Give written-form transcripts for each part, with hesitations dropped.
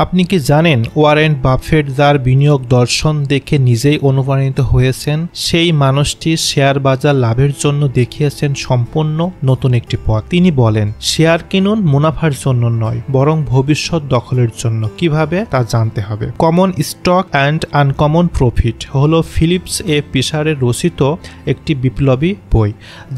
আপনি কি জানেন ওয়ারেন বাফেট যার বিনিয়োগ দর্শন দেখে নিজেই অনুপ্রাণিত হয়েছেন, সেই মানুষটি শেয়ার বাজার লাভের জন্য দেখিয়েছেন সম্পূর্ণ নতুন একটি পথ। তিনি বলেন, শেয়ার কিনুন মুনাফার জন্য নয়, বরং ভবিষ্যৎ দখলের জন্য। কিভাবে তা জানতে হবে। Common stock and uncommon profit হলো ফিলিপস এ ফিশারের রচিত একটি বিপ্লবী বই,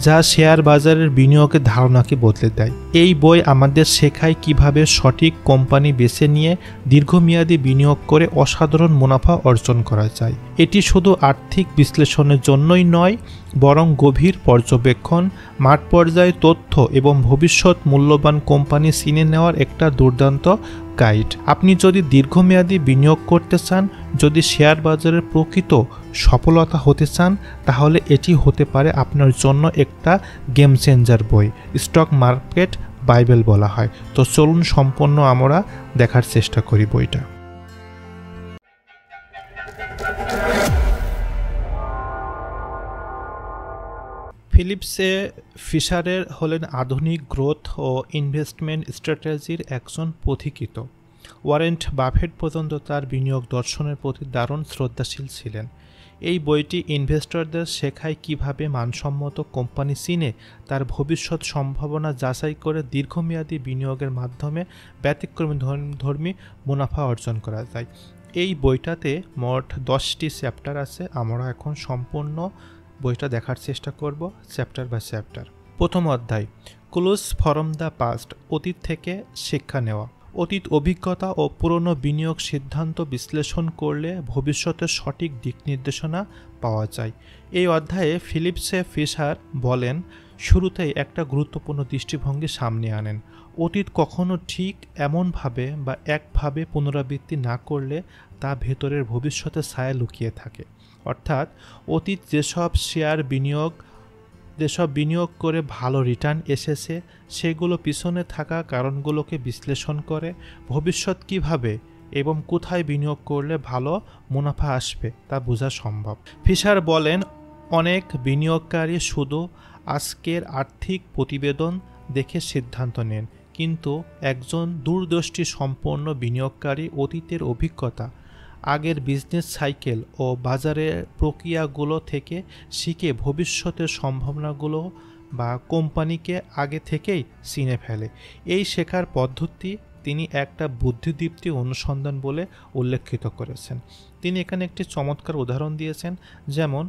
যা শেয়ার বাজারের বিনিয়োগের ধারণাকে বদলে দেয়। এই বই আমাদের শেখায় কিভাবে সঠিক কোম্পানি বেছে নিয়ে দীর্ঘমেয়াদী বিনিয়োগ করে অসাধারণ মুনাফা অর্জন করা যায়। এটি শুধু আর্থিক বিশ্লেষণের জন্যই নয়, বরং গভীর পর্যবেক্ষণ, মাঠ পর্যায়ে তথ্য এবং ভবিষ্যৎ মূল্যবান কোম্পানি চিনে নেওয়ার একটা দুর্দান্ত গাইড। আপনি যদি দীর্ঘমেয়াদী বিনিয়োগ করতে চান, যদি শেয়ার বাজারের প্রকৃত সফলতা হতে চান, তাহলে এটি হতে পারে আপনার জন্য একটা গেম চেঞ্জার বই। স্টক মার্কেট বাইবেল বলা হয়। তো চলুন সম্পূর্ণ আমরা দেখার চেষ্টা করি বইটা। ফিলিপস এ ফিশারের হলেন আধুনিক গ্রোথ ও ইনভেস্টমেন্ট স্ট্র্যাটেজির একজন পথিকৃৎ। ওয়ারেন বাফেট পর্যন্ত তার বিনিয়োগ দর্শনের প্রতি দারুণ শ্রদ্ধাশীল ছিলেন। এই বইটি ইনভেস্টরদের শেখায় কিভাবে মানসম্মত কোম্পানি চিনে তার ভবিষ্যৎ সম্ভাবনা যাচাই করে দীর্ঘমেয়াদী বিনিয়োগের মাধ্যমে ব্যতিক্রমধর্মী মুনাফা অর্জন করা যায়। এই বইটাতে মোট 10টি চ্যাপ্টার আছে। আমরা এখন সম্পূর্ণ বইটা দেখার চেষ্টা করব চ্যাপ্টার বাই চ্যাপ্টার। প্রথম অধ্যায়, ক্লুজ ফ্রম দ্য পাস্ট, অতীত থেকে শিক্ষা নেওয়া। অতীত অভিজ্ঞতা ও পুরনো বিনিয়োগ সিদ্ধান্ত বিশ্লেষণ করলে ভবিষ্যতের সঠিক দিক নির্দেশনা পাওয়া যায়। এই অধ্যায়ে ফিলিপস এ ফিশার বলেন, শুরুতেই একটা গুরুত্বপূর্ণ দৃষ্টিভঙ্গি সামনে আনেন। অতীত কখনো ঠিক এমনভাবে বা একভাবে পুনরাবৃত্তি না করলে তা ভেতরের ভবিষ্যতের ছায়া লুকিয়ে থাকে। অর্থাৎ অতীত যেসব বিনিয়োগ করে ভালো রিটার্ন এসেছে, সেগুলো পিছনে থাকা কারণগুলোকে বিশ্লেষণ করে ভবিষ্যৎ কিভাবে এবং কোথায় বিনিয়োগ করলে ভালো মুনাফা আসবে তা বোঝা সম্ভব। ফিশার বলেন, অনেক বিনিয়োগকারী শুধু আজকের আর্থিক প্রতিবেদন দেখে সিদ্ধান্ত নেন, কিন্তু একজন দূরদৃষ্টি সম্পন্ন বিনিয়োগকারী অতীতের অভিজ্ঞতা, আগের বিজনেস সাইকেল ও বাজারের প্রক্রিয়াগুলো থেকে শিখে ভবিষ্যতের সম্ভাবনাগুলো বা কোম্পানিকে আগে থেকেই চিনে ফেলে। এই শেখার পদ্ধতি তিনি একটা বুদ্ধিদীপ্তি অনুসন্ধান বলে উল্লেখিত করেছেন। তিনি এখানে একটি চমৎকার উদাহরণ দিয়েছেন। যেমন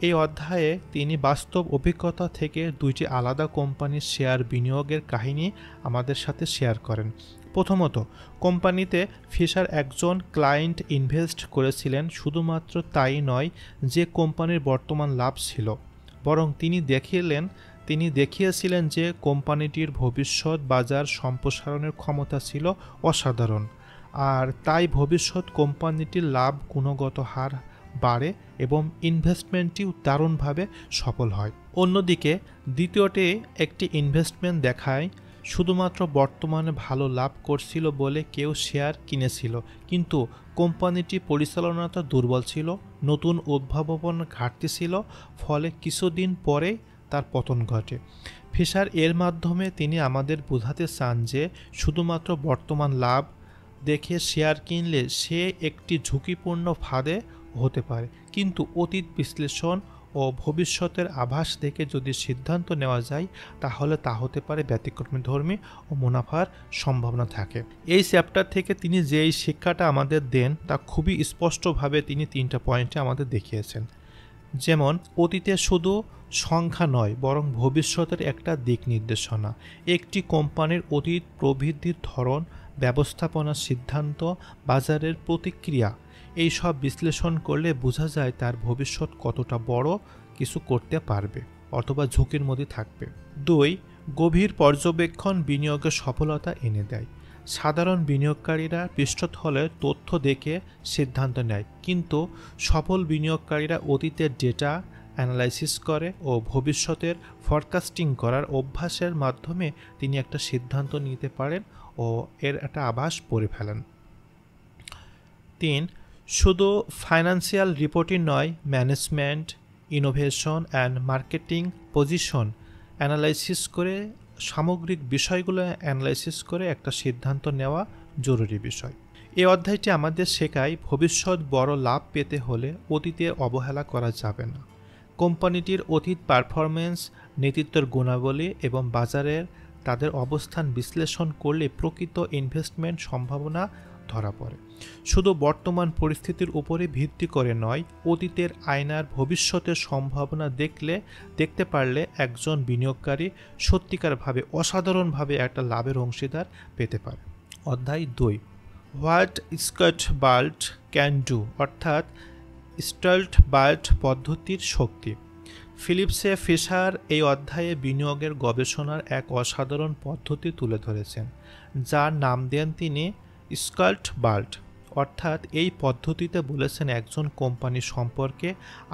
এই অধ্যায়ে তিনি বাস্তব অভিজ্ঞতা থেকে 2টি আলাদা কোম্পানির শেয়ার বিনিয়োগের কাহিনী আমাদের সাথে শেয়ার করেন। প্রথমত, কোম্পানিতে ফিশার একজন ক্লায়েন্ট ইনভেস্ট করেছিলেন। শুধুমাত্র তাই নয় যে কোম্পানির বর্তমান লাভ ছিল, বরং তিনি দেখিয়েছিলেন যে কোম্পানিটির ভবিষ্যৎ বাজার সম্প্রসারণের ক্ষমতা ছিল অসাধারণ, আর তাই ভবিষ্যৎ কোম্পানিটির লাভ গুণগত হার বাড়ে এবং ইনভেস্টমেন্টটিও দারুণভাবে সফল হয়। অন্যদিকে দ্বিতীয়টি একটি ইনভেস্টমেন্ট দেখায় শুধুমাত্র বর্তমানে ভালো লাভ করছিল বলে কেউ শেয়ার কিনেছিল, কিন্তু কোম্পানিটি পরিচালনাটা দুর্বল ছিল, নতুন উদ্ভাবন ঘাটতি ছিল, ফলে কিছুদিন পরেই তার পতন ঘটে। ফিশার এর মাধ্যমে তিনি আমাদের বোঝাতে চান যে শুধুমাত্র বর্তমান লাভ দেখে শেয়ার কিনলে সে একটি ঝুঁকিপূর্ণ ফাঁদে হতে পারে, কিন্তু অতীত বিশ্লেষণ ও ভবিষ্যতের আভাস দেখে যদি সিদ্ধান্ত নেওয়া যায়, তাহলে তা হতে পারে ব্যতিক্রমধর্মী ও মুনাফার সম্ভাবনা থাকে। এই চ্যাপ্টার থেকে তিনি যে এই শিক্ষাটা আমাদের দেন তা খুবই স্পষ্টভাবে তিনি 3টা পয়েন্টে আমাদের দেখিয়েছেন। যেমন অতীতে শুধু সংখ্যা নয়, বরং ভবিষ্যতের একটা দিক নির্দেশনা। একটি কোম্পানির অতীত প্রবৃদ্ধির ধরন, ব্যবস্থাপনার সিদ্ধান্ত, বাজারের প্রতিক্রিয়া, এই সব বিশ্লেষণ করলে বোঝা যায় তার ভবিষ্যৎ কতটা বড় কিছু করতে পারবে অথবা ঝুঁকির মধ্যে থাকবে। 2, গভীর পর্যবেক্ষণ বিনিয়োগের সফলতা এনে দেয়। সাধারণ বিনিয়োগকারীরা পৃষ্ঠতলে তথ্য দেখে সিদ্ধান্ত নেয়, কিন্তু সফল বিনিয়োগকারীরা অতীতের ডেটা অ্যানালাইসিস করে ও ভবিষ্যতের ফরকাস্টিং করার অভ্যাসের মাধ্যমে তিনি একটা সিদ্ধান্ত নিতে পারেন ও এর একটা আভাস পড়ে ফেলেন। 3, শুধু ফাইন্যান্সিয়াল রিপোর্টই নয়, management, innovation and marketing position analysis করে সামগ্রিক বিষয়গুলো অ্যানালাইসিস করে একটা সিদ্ধান্ত নেওয়া জরুরি বিষয়। এই অধ্যায়টি আমাদের শেখায় ভবিষ্যৎ বড় লাভ পেতে হলে অতীতে অবহেলা করা যাবে না। কোম্পানিটির অতীত পারফরম্যান্স, নেতৃত্বের গুণাবলী এবং বাজারের তাদের অবস্থান বিশ্লেষণ করলে প্রকৃত ইনভেস্টমেন্ট সম্ভাবনা ধরা পড়ে। শুধু বর্তমান পরিস্থিতির উপরে ভিত্তি করে নয়, অতীতের আয়নার ভবিষ্যতের সম্ভাবনা দেখতে পারলে একজন বিনিয়োগকারী সত্যিকারভাবে অসাধারণভাবে একটা লাভের অংশীদার পেতে পারে। অধ্যায় 2, হোয়াট স্টার্টবাল্ট ক্যান ডু, অর্থাৎ স্টার্টবাল্ট পদ্ধতির শক্তি। ফিলিপসে ফিশার এই অধ্যায়ে বিনিয়োগের গবেষণার এক অসাধারণ পদ্ধতি তুলে ধরেছেন, যার নাম দেন তিনি স্টার্টবাল্ট। অর্থাৎ এই পদ্ধতিতে বলেছেন একজন কোম্পানি সম্পর্কে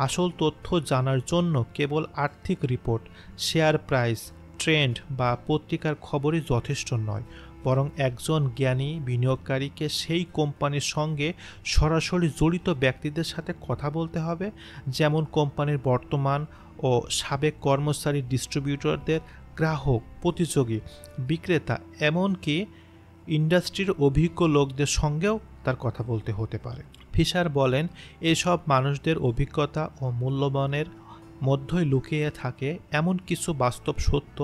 আসল তথ্য জানার জন্য কেবল আর্থিক রিপোর্ট, শেয়ার প্রাইস, ট্রেন্ড বা পত্রিকার খবরই যথেষ্ট নয়, বরং একজন জ্ঞানী বিনিয়োগকারীকে সেই কোম্পানির সঙ্গে সরাসরি জড়িত ব্যক্তিদের সাথে কথা বলতে হবে, যেমন কোম্পানির বর্তমান ও সাবেক কর্মচারী, ডিস্ট্রিবিউটরদের, গ্রাহক, প্রতিযোগী, বিক্রেতা, এমনকি ইন্ডাস্ট্রির অভিজ্ঞ লোকদের সঙ্গেও তার কথা বলতে হতে পারে। ফিশার বলেন, এসব মানুষদের অভিজ্ঞতা ও মূল্যবানের মধ্যেই লুকিয়ে থাকে এমন কিছু বাস্তব সত্য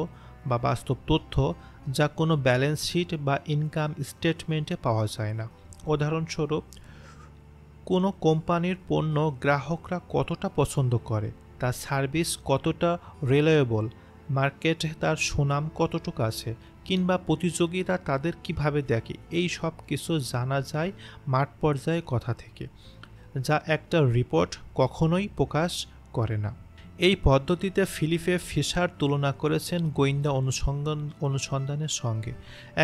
বা বাস্তব তথ্য যা কোনো ব্যালেন্স শিট বা ইনকাম স্টেটমেন্টে পাওয়া যায় না। উদাহরণস্বরূপ, কোনো কোম্পানির পণ্য গ্রাহকরা কতটা পছন্দ করে, তার সার্ভিস কতটা রিলায়েবল, মার্কেটে তার সুনাম কতটুকু আছে, কিংবা প্রতিযোগীরা তাদের কিভাবে দেখে, এই সব কিছু জানা যায় মাঠ পর্যায়ে কথা থেকে, যা একটা রিপোর্ট কখনোই প্রকাশ করে না। এই পদ্ধতিতে ফিলিপে ফিশার তুলনা করেছেন গোয়েন্দা অনুসন্ধানের সঙ্গে।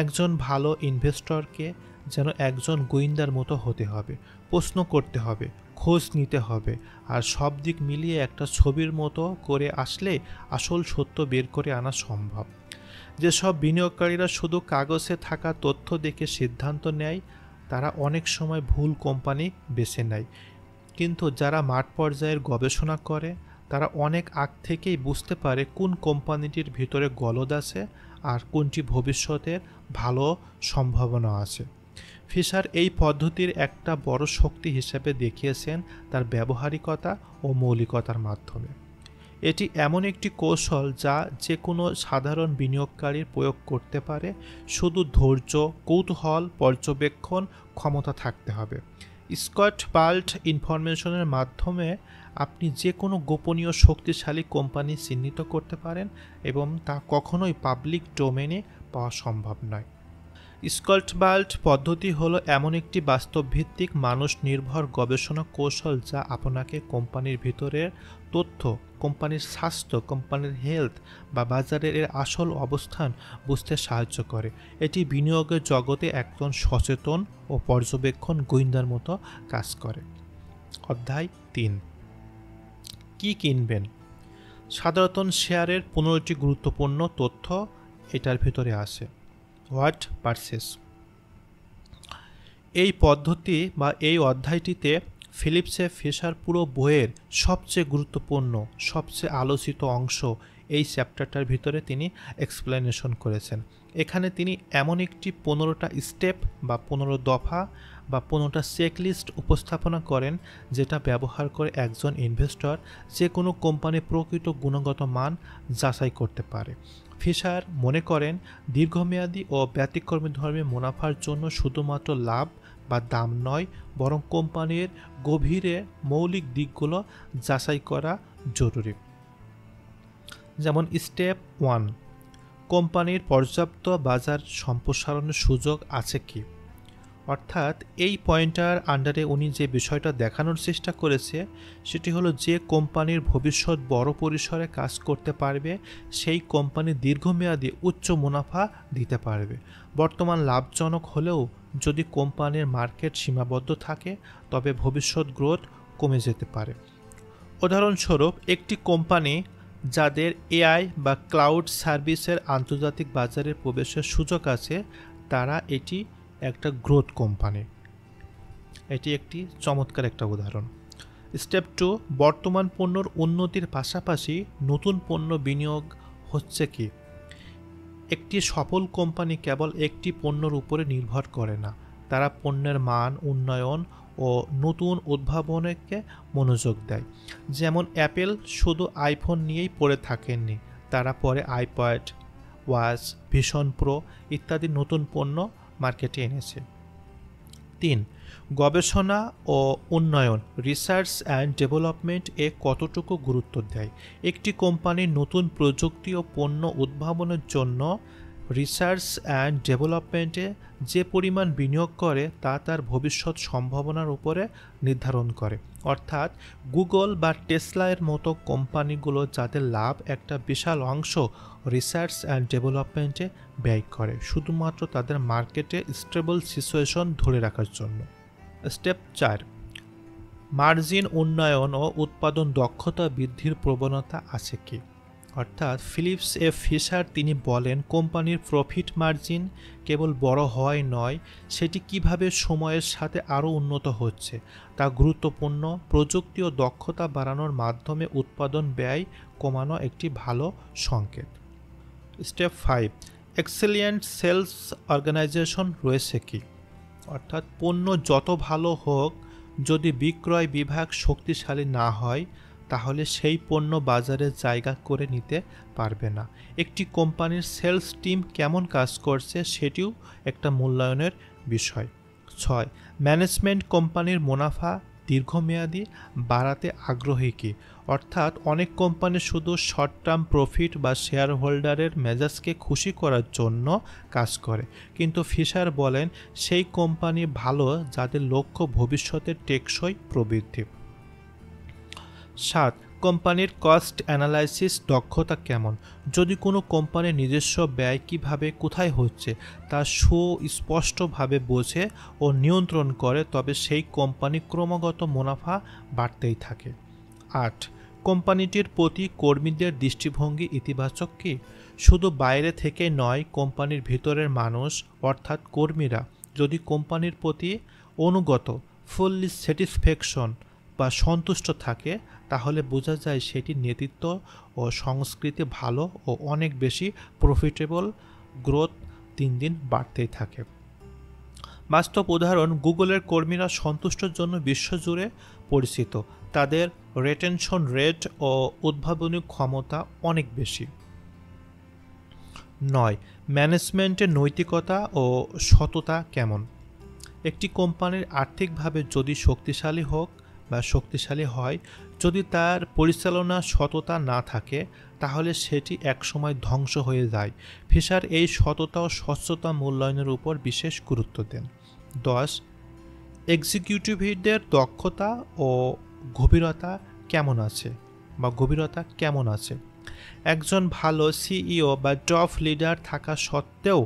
একজন ভালো ইনভেস্টরকে যেন একজন গোয়েন্দার মতো হতে হবে, প্রশ্ন করতে হবে, খোঁজ নিতে হবে, আর সব দিক মিলিয়ে একটা ছবির মতো করে আসলে আসল সত্য বের করে আনা সম্ভব। যেসব বিনিয়োগকারীরা শুধু কাগজে থাকা তথ্য দেখে সিদ্ধান্ত নেয়, তারা অনেক সময় ভুল কোম্পানি বেছে নেয়। কিন্তু যারা মাঠ পর্যায়ের গবেষণা করে, তারা অনেক আগ থেকেই বুঝতে পারে কোন কোম্পানিটির ভিতরে গলদ আছে আর কোনটি ভবিষ্যতের ভালো সম্ভাবনা আছে। ফিশার এই পদ্ধতির একটা বড় শক্তি হিসেবে দেখিয়েছেন তার ব্যবহারিকতা ও মৌলিকতার মাধ্যমে। এটি এমন একটি কৌশল যা যে কোনো সাধারণ বিনিয়োগকারীর প্রয়োগ করতে পারে, শুধু ধৈর্য, কৌতূহল, পর্যবেক্ষণ ক্ষমতা থাকতে হবে। স্টার্টবাল্ট ইনফরমেশনের মাধ্যমে আপনি যে কোনো গোপনীয় শক্তিশালী কোম্পানি চিহ্নিত করতে পারেন এবং তা কখনোই পাবলিক ডোমেনে পাওয়া সম্ভব নয়। স্টার্টবাল্ট পদ্ধতি হলো এমন একটি বাস্তবভিত্তিক মানুষ নির্ভর গবেষণা কৌশল যা আপনাকে কোম্পানির ভিতরের তথ্য, কোম্পানির স্বাস্থ্য, কোম্পানির হেলথ বা বাজারের এর আসল অবস্থান বুঝতে সাহায্য করে। এটি বিনিয়োগের জগতে একজন সচেতন ও পর্যবেক্ষণ গোয়েন্দার মতো কাজ করে। অধ্যায় 3, কি কিনবেন। সাধারণত শেয়ারের 15টি গুরুত্বপূর্ণ তথ্য এটার ভিতরে আসে। What purchase. এই পদ্ধতি বা এই অধ্যায়টিতে ফিলিপসে ফিশার পুরো বইয়ের সবচেয়ে গুরুত্বপূর্ণ, সবচেয়ে আলোচিত অংশ এই চ্যাপ্টারটার ভিতরে তিনি এক্সপ্লেনেশন করেছেন। এখানে তিনি এমন একটি 15টা স্টেপ বা 15 দফা বা 15টা চেকলিস্ট উপস্থাপনা করেন, যেটা ব্যবহার করে একজন ইনভেস্টর যে কোনো কোম্পানির প্রকৃত গুণগত মান যাচাই করতে পারে। ফিশার মনে করেন, দীর্ঘমেয়াদী ও ব্যতিক্রমধর্মী মুনাফার জন্য শুধুমাত্র লাভ বা দাম নয়, বরং কোম্পানির গভীরে মৌলিক দিকগুলো যাচাই করা জরুরি। যেমন স্টেপ 1, কোম্পানির পর্যাপ্ত বাজার সম্প্রসারণের সুযোগ আছে কি। অর্থাৎ এই পয়েন্টার আন্ডারে উনি যে বিষয়টা দেখানোর চেষ্টা করেছে সেটি হলো, যে কোম্পানির ভবিষ্যৎ বড় পরিসরে কাজ করতে পারবে সেই কোম্পানি দীর্ঘমেয়াদী উচ্চ মুনাফা দিতে পারবে। বর্তমান লাভজনক হলেও যদি কোম্পানির মার্কেট সীমাবদ্ধ থাকে, তবে ভবিষ্যৎ গ্রোথ কমে যেতে পারে। উদাহরণস্বরূপ, একটি কোম্পানি যাদের এআই বা ক্লাউড সার্ভিসের আন্তর্জাতিক বাজারে প্রবেশের সুযোগ আছে, তারা এটি একটা গ্রোথ কোম্পানি। এটি একটি চমৎকার একটা উদাহরণ। স্টেপ 2, বর্তমান পণ্যর উন্নতির পাশাপাশি নতুন পণ্য বিনিয়োগ হচ্ছে কি। একটি সফল কোম্পানি কেবল একটি পণ্যের উপরে নির্ভর করে না, তারা পণ্যের মান উন্নয়ন ও নতুন উদ্ভাবনকে মনোযোগ দেয়। যেমন অ্যাপেল শুধু আইফোন নিয়েই পড়ে থাকেননি, তারা পরে আইপ্যাড, ওয়াচ, ভিশন প্রো ইত্যাদি নতুন পণ্য মার্কেটে এনেছে। 3. গবেষণা ও উন্নয়ন, রিসার্চ অ্যান্ড ডেভেলপমেন্ট এ কতটুকু গুরুত্ব দেয়। একটি কোম্পানির নতুন প্রযুক্তি ও পণ্য উদ্ভাবনের জন্য রিসার্চ অ্যান্ড ডেভেলপমেন্টে যে পরিমাণ বিনিয়োগ করে তা তার ভবিষ্যৎ সম্ভাবনার উপরে নির্ধারণ করে। অর্থাৎ গুগল বা টেসলা এর মতো কোম্পানিগুলো যাদের লাভ একটা বিশাল অংশ রিসার্চ অ্যান্ড ডেভেলপমেন্টে ব্যয় করে, শুধুমাত্র তাদের মার্কেটে স্টেবল সিচুয়েশন ধরে রাখার জন্য। স্টেপ 4, মার্জিন উন্নয়ন ও উৎপাদন দক্ষতা বৃদ্ধির প্রবণতা আছে কি। অর্থাৎ ফিলিপস ফিশার তিনি বলেন, কোম্পানির প্রফিট মার্জিন কেবল বড় হওয়াই নয়, সেটি কিভাবে সময়ের সাথে আরও উন্নত হচ্ছে তা গুরুত্বপূর্ণ। প্রযুক্তি ও দক্ষতা বাড়ানোর মাধ্যমে উৎপাদন ব্যয় কমানো একটি ভালো সংকেত। স্টেপ 5, এক্সেলিয়েন্ট সেলস অর্গানাইজেশন রয়েছে কি। অর্থাৎ পণ্য যত ভালো হোক, যদি বিক্রয় বিভাগ শক্তিশালী না হয় তাহলে সেই পণ্য বাজারে জায়গা করে নিতে পারবে না। একটি কোম্পানির সেলস টিম কেমন কাজ করছে সেটিও একটা মূল্যায়নের বিষয়। 6, ম্যানেজমেন্ট কোম্পানির মুনাফা দীর্ঘমেয়াদী বাড়াতে আগ্রহী কি। অর্থাৎ অনেক কোম্পানি শুধু শর্ট টার্ম প্রফিট বা শেয়ার হোল্ডারের মেজাজকে খুশি করার জন্য কাজ করে, কিন্তু ফিশার বলেন সেই কোম্পানি ভালো যাদের লক্ষ্য ভবিষ্যতের টেকসই প্রবৃদ্ধি। 7, কোম্পানির কস্ট অ্যানালাইসিস দক্ষতা কেমন। যদি কোনো কোম্পানির নিজস্ব ব্যয় কিভাবে কোথায় হচ্ছে তা সুস্পষ্টভাবে বোঝে ও নিয়ন্ত্রণ করে, তবে সেই কোম্পানি ক্রমাগত মুনাফা বাড়তেই থাকে। 8, কোম্পানিটির প্রতি কর্মীদের দৃষ্টিভঙ্গি ইতিবাচক কি। শুধু বাইরে থেকে নয়, কোম্পানির ভিতরের মানুষ অর্থাৎ কর্মীরা যদি কোম্পানির প্রতি অনুগত, ফুললি স্যাটিসফ্যাকশন বা সন্তুষ্ট থাকে তাহলে বোঝা যায় সেটির নেতৃত্ব ও সংস্কৃতি ভালো ও অনেক বেশি প্রফিটেবল, গ্রোথ দিন দিন বাড়তেই থাকে। বাস্তব উদাহরণ, গুগলের কর্মীরা সন্তুষ্টর জন্য বিশ্বজুড়ে পরিচিত, তাদের রিটেনশন রেট ও উদ্ভাবনী ক্ষমতা অনেক বেশি। 9, ম্যানেজমেন্টের নৈতিকতা ও সততা কেমন। একটি কোম্পানির আর্থিকভাবে যদি শক্তিশালী হয়, যদি তার পরিচালনা সততা না থাকে তাহলে সেটি একসময় ধ্বংস হয়ে যায়। ফিশার এই সততা ও স্বচ্ছতা মূল্যায়নের উপর বিশেষ গুরুত্ব দেন। 10, এক্সিকিউটিভদের দক্ষতা ও গভীরতা কেমন আছে। একজন ভালো সিইও বা টপ লিডার থাকা সত্ত্বেও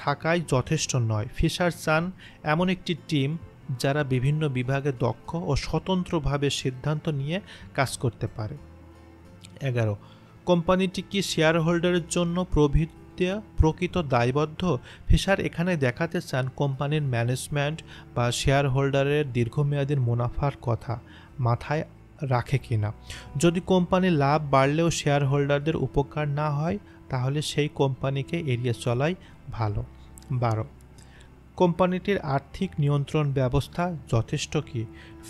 থাকাই যথেষ্ট নয়। ফিশার চান এমন একটি টিম যারা বিভিন্ন বিভাগে দক্ষ ও স্বতন্ত্রভাবে সিদ্ধান্ত নিয়ে কাজ করতে পারে। 11, কোম্পানিটি কি শেয়ার হোল্ডারের জন্য প্রকৃত দায়বদ্ধ। ফিশার এখানে দেখাতে চান কোম্পানির ম্যানেজমেন্ট বা শেয়ার হোল্ডারের দীর্ঘমেয়াদী মুনাফার কথা মাথায় রাখে কিনা। যদি কোম্পানির লাভ বাড়লেও শেয়ার হোল্ডারদের উপকার না হয় তাহলে সেই কোম্পানিকে এড়িয়ে চলাই ভালো। 12, কোম্পানিটির আর্থিক নিয়ন্ত্রণ ব্যবস্থা যথেষ্ট কি।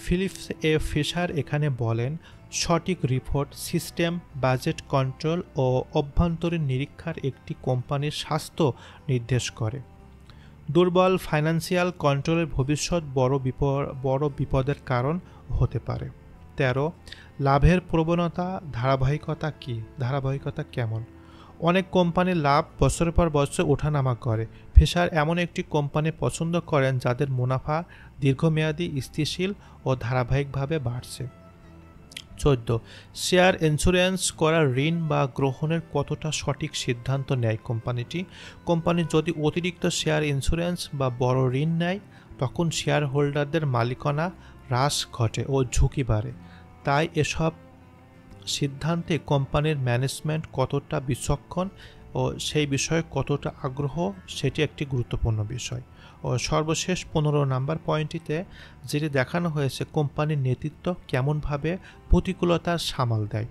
ফিলিপস ফিশার এখানে বলেন, সঠিক রিপোর্ট সিস্টেম, বাজেট কন্ট্রোল ও অভ্যন্তরীণ নিরীক্ষার একটি কোম্পানির স্বাস্থ্য নির্দেশ করে। দুর্বল ফাইন্যান্সিয়াল কন্ট্রোলের ভবিষ্যৎ বড় বিপদের কারণ হতে পারে। 13, লাভের প্রবণতা ধারাবাহিকতা কেমন। অনেক কোম্পানির লাভ বছরের পর বছর ওঠানামা করে। ফিশার এমন একটি কোম্পানি পছন্দ করেন যাদের মুনাফা দীর্ঘমেয়াদী, স্থিতিশীল ও ধারাবাহিকভাবে বাড়ছে। 14, শেয়ার ইন্স্যুরেন্স করা ঋণ বা গ্রহণের কতটা সঠিক সিদ্ধান্ত নেয় কোম্পানি যদি অতিরিক্ত শেয়ার ইন্স্যুরেন্স বা বড় ঋণ নেয় তখন শেয়ার হোল্ডারদের মালিকানা হ্রাস ঘটে ও ঝুঁকি বাড়ে। তাই এসব সিদ্ধান্তে কোম্পানির ম্যানেজমেন্ট কতটা বিচক্ষণ ও সেই বিষয়ে কতটা আগ্রহ সেটি একটি গুরুত্বপূর্ণ বিষয়। ও সর্বশেষ 15 নম্বর পয়েন্টটিতে যেটি দেখানো হয়েছে, কোম্পানির নেতৃত্ব কেমনভাবে প্রতিকূলতার সামাল দেয়।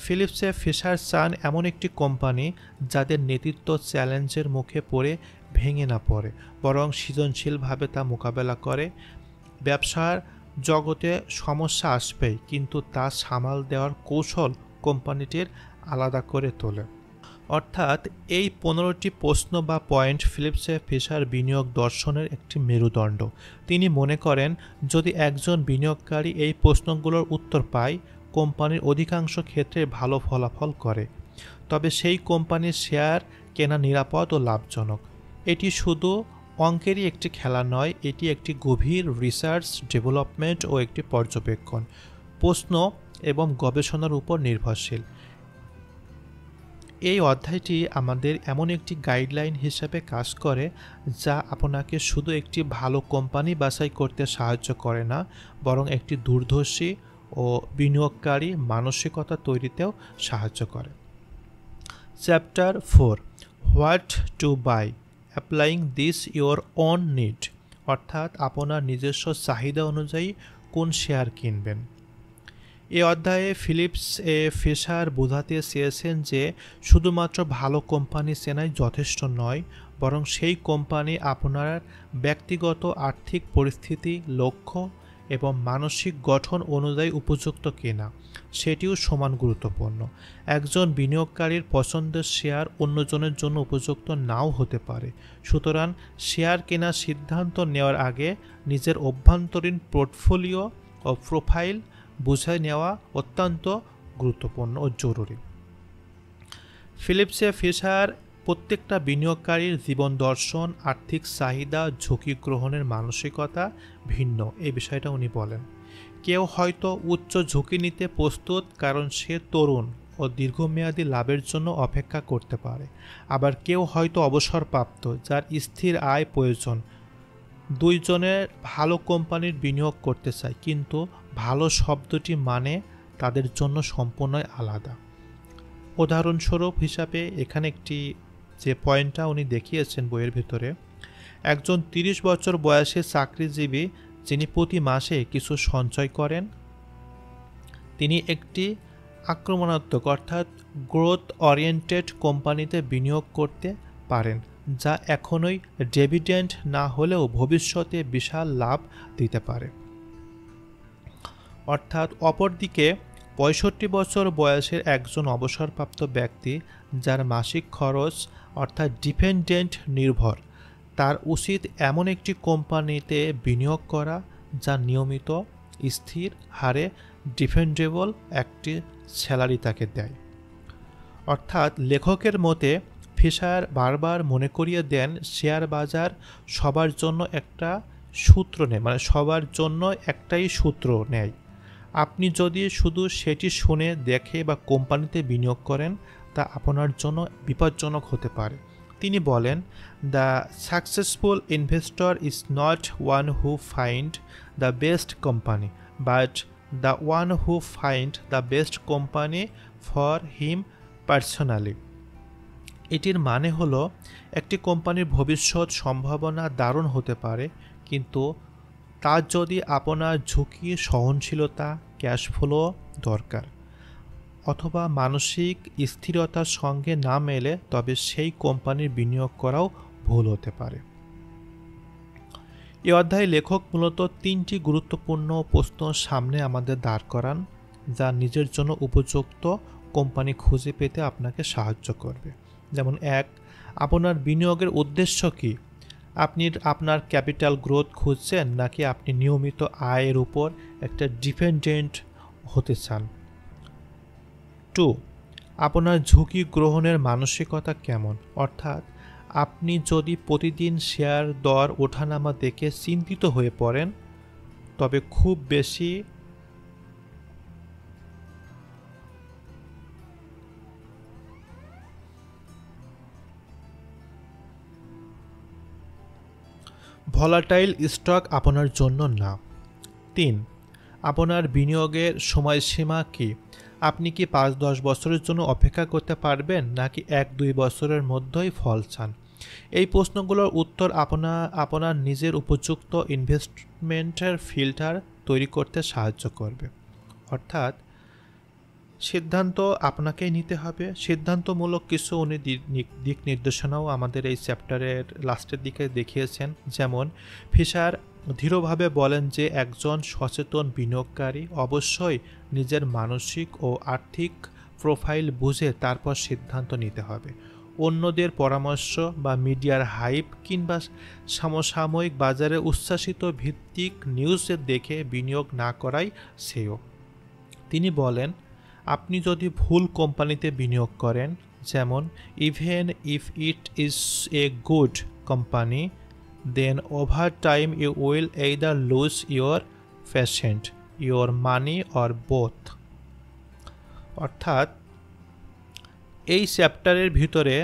ফিলিপস ফিশার চান এমন একটি কোম্পানি যাদের নেতৃত্ব চ্যালেঞ্জের মুখে পড়ে ভেঙে না পড়ে, বরং সৃজনশীলভাবে তা মোকাবেলা করে। ব্যবসার জগতে সমস্যা আসবেই, কিন্তু তা সামাল দেওয়ার কৌশল কোম্পানিটির আলাদা করে তোলে। অর্থাৎ এই 15টি প্রশ্ন বা পয়েন্ট ফিলিপসে ফিশার বিনিয়োগ দর্শনের একটি মেরুদণ্ড। তিনি মনে করেন, যদি একজন বিনিয়োগকারী এই প্রশ্নগুলোর উত্তর পায়, কোম্পানির অধিকাংশ ক্ষেত্রে ভালো ফলাফল করে, তবে সেই কোম্পানির শেয়ার কেনা নিরাপদ ও লাভজনক। এটি শুধু অঙ্কেরই একটি খেলা নয়, এটি একটি গভীর রিসার্চ, ডেভেলপমেন্ট ও একটি পর্যবেক্ষণ, প্রশ্ন এবং গবেষণার উপর নির্ভরশীল। এই অধ্যায়টি আমাদের এমন একটি গাইডলাইন হিসেবে কাজ করে যা আপনাকে শুধু একটি ভালো কোম্পানি বাছাই করতে সাহায্য করে না, বরং একটি দূরদর্শী ও বিনিয়োগকারী মানসিকতা তৈরিতেও সাহায্য করে। Chapter 4, what to buy, applying this your own need, অর্থাৎ আপনার নিজস্ব চাহিদা অনুযায়ী কোন শেয়ার কিনবেন। এই অধ্যায়ে ফিলিপস ফিশার বোঝাতে চেয়েছেন যে শুধুমাত্র ভালো কোম্পানি চেনাই যথেষ্ট নয়, বরং সেই কোম্পানি আপনার ব্যক্তিগত আর্থিক পরিস্থিতি, লক্ষ্য এবং মানসিক গঠন অনুযায়ী উপযুক্ত কিনা সেটিও সমান গুরুত্বপূর্ণ। একজন বিনিয়োগকারীর পছন্দের শেয়ার অন্যজনের জন্য উপযুক্ত নাও হতে পারে। সুতরাং শেয়ার কেনার সিদ্ধান্ত নেওয়ার আগে নিজের অভ্যন্তরীণ পোর্টফোলিও ও প্রোফাইল বুঝে নেওয়া অত্যন্ত গুরুত্বপূর্ণ ও জরুরি। ফিলিপসে ফিশার প্রত্যেকটা বিনিয়োগকারীর জীবন দর্শন, আর্থিক চাহিদা, ঝুঁকি গ্রহণের মানসিকতা ভিন্ন, এই বিষয়টা উনি বলেন। কেউ হয়তো উচ্চ ঝুঁকি নিতে প্রস্তুত কারণ সে তরুণ ও দীর্ঘমেয়াদী লাভের জন্য অপেক্ষা করতে পারে, আবার কেউ হয়তো অবসরপ্রাপ্ত যার স্থির আয় প্রয়োজন। দুইজনের ভালো কোম্পানির বিনিয়োগ করতে চায়, কিন্তু ভালো শব্দটি মানে তাদের জন্য সম্পূর্ণই আলাদা। উদাহরণস্বরূপ হিসাবে এখানে একটি যে পয়েন্টটা উনি দেখিয়েছেন বইয়ের ভিতরে, একজন 30 বছর বয়সী চাকরিজীবী যিনি প্রতি মাসে কিছু সঞ্চয় করেন, তিনি একটি আক্রমণাত্মক অর্থাৎ গ্রোথ ওরিয়েন্টেড কোম্পানিতে বিনিয়োগ করতে পারেন, যা এখনই ডিভিডেন্ড না হলেও ভবিষ্যতে বিশাল লাভ দিতে পারে। অর্থাৎ অপরদিকে 65 বছর বয়সের একজন অবসরপ্রাপ্ত ব্যক্তি যার মাসিক খরচ অর্থাৎ ডিপেন্ডেন্ট নির্ভর, তার উচিত এমন একটি কোম্পানিতে বিনিয়োগ করা যা নিয়মিত স্থির হারে ডিপেন্ডেবল একটি স্যালারি তাকে দেয়। অর্থাৎ লেখকের মতে ফিশার বারবার মনে করিয়ে দেন শেয়ার বাজার সবার জন্য একটা সূত্র নেয়, মানে সবার জন্য একটাই সূত্র নেয়। আপনি যদি শুধু সেটি শুনে দেখে বা কোম্পানিতে বিনিয়োগ করেন তা আপনার জন্য বিপজ্জনক হতে পারে। তিনি বলেন, the successful investor is not one who find the best company, but the one who find the best company for him personally. এটির মানে হলো একটি কোম্পানির ভবিষ্যৎ সম্ভাবনা দারুণ হতে পারে, কিন্তু তার যদি আপনার ঝুঁকি, সহনশীলতা, ক্যাশ ফ্লো দরকার অথবা মানসিক স্থিরতার সঙ্গে না মেলে, তবে সেই কোম্পানির বিনিয়োগ করাও ভুল হতে পারে। এই অধ্যায়ে লেখক মূলত 3টি গুরুত্বপূর্ণ প্রশ্ন সামনে আমাদের দাঁড় করান, যা নিজের জন্য উপযুক্ত কোম্পানি খুঁজে পেতে আপনাকে সাহায্য করবে। যেমন 1, আপনার বিনিয়োগের উদ্দেশ্য কী? আপনি আপনার ক্যাপিটাল গ্রোথ খুঁজছেন, নাকি আপনি নিয়মিত আয়ের উপর একটা ডিপেন্ডেন্ট হতে চান? 2, আপনার ঝুঁকি গ্রহণের মানসিকতা কেমন? অর্থাৎ আপনি যদি প্রতিদিন শেয়ার দর ওঠানামা দেখে চিন্তিত হয়ে পড়েন, তবে খুব বেশি ভলাটাইল স্টক আপনার জন্য না। 3, আপনার বিনিয়োগের সময়সীমা কি? আপনি কি 5-10 বছরের জন্য অপেক্ষা করতে পারবেন, নাকি 1-2 বছরের মধ্যেই ফল চান? এই প্রশ্নগুলোর উত্তর আপনার নিজের উপযুক্ত ইনভেস্টমেন্টের ফিল্টার তৈরি করতে সাহায্য করবে। অর্থাৎ সিদ্ধান্ত আপনাকেই নিতে হবে। সিদ্ধান্তমূলক কিছু উনি দিক নির্দেশনাও আমাদের এই চ্যাপ্টারের লাস্টের দিকে দেখিয়েছেন। যেমন ফিশার দৃঢ়ভাবে বলেন যে একজন সচেতন বিনিয়োগকারী অবশ্যই নিজের মানসিক ও আর্থিক প্রোফাইল বুঝে তারপর সিদ্ধান্ত নিতে হবে। অন্যদের পরামর্শ বা মিডিয়ার হাইপ কিংবা সমসাময়িক বাজারে উচ্ছ্বাসিত ভিত্তিক নিউজের দেখে বিনিয়োগ না করাই শ্রেয়। তিনি বলেন, আপনি যদি ভুল কোম্পানিতে বিনিয়োগ করেন, যেমন even if it is a good company, then over time you will either lose your patient, your money or both. অর্থাৎ এই চ্যাপ্টারের ভিতরে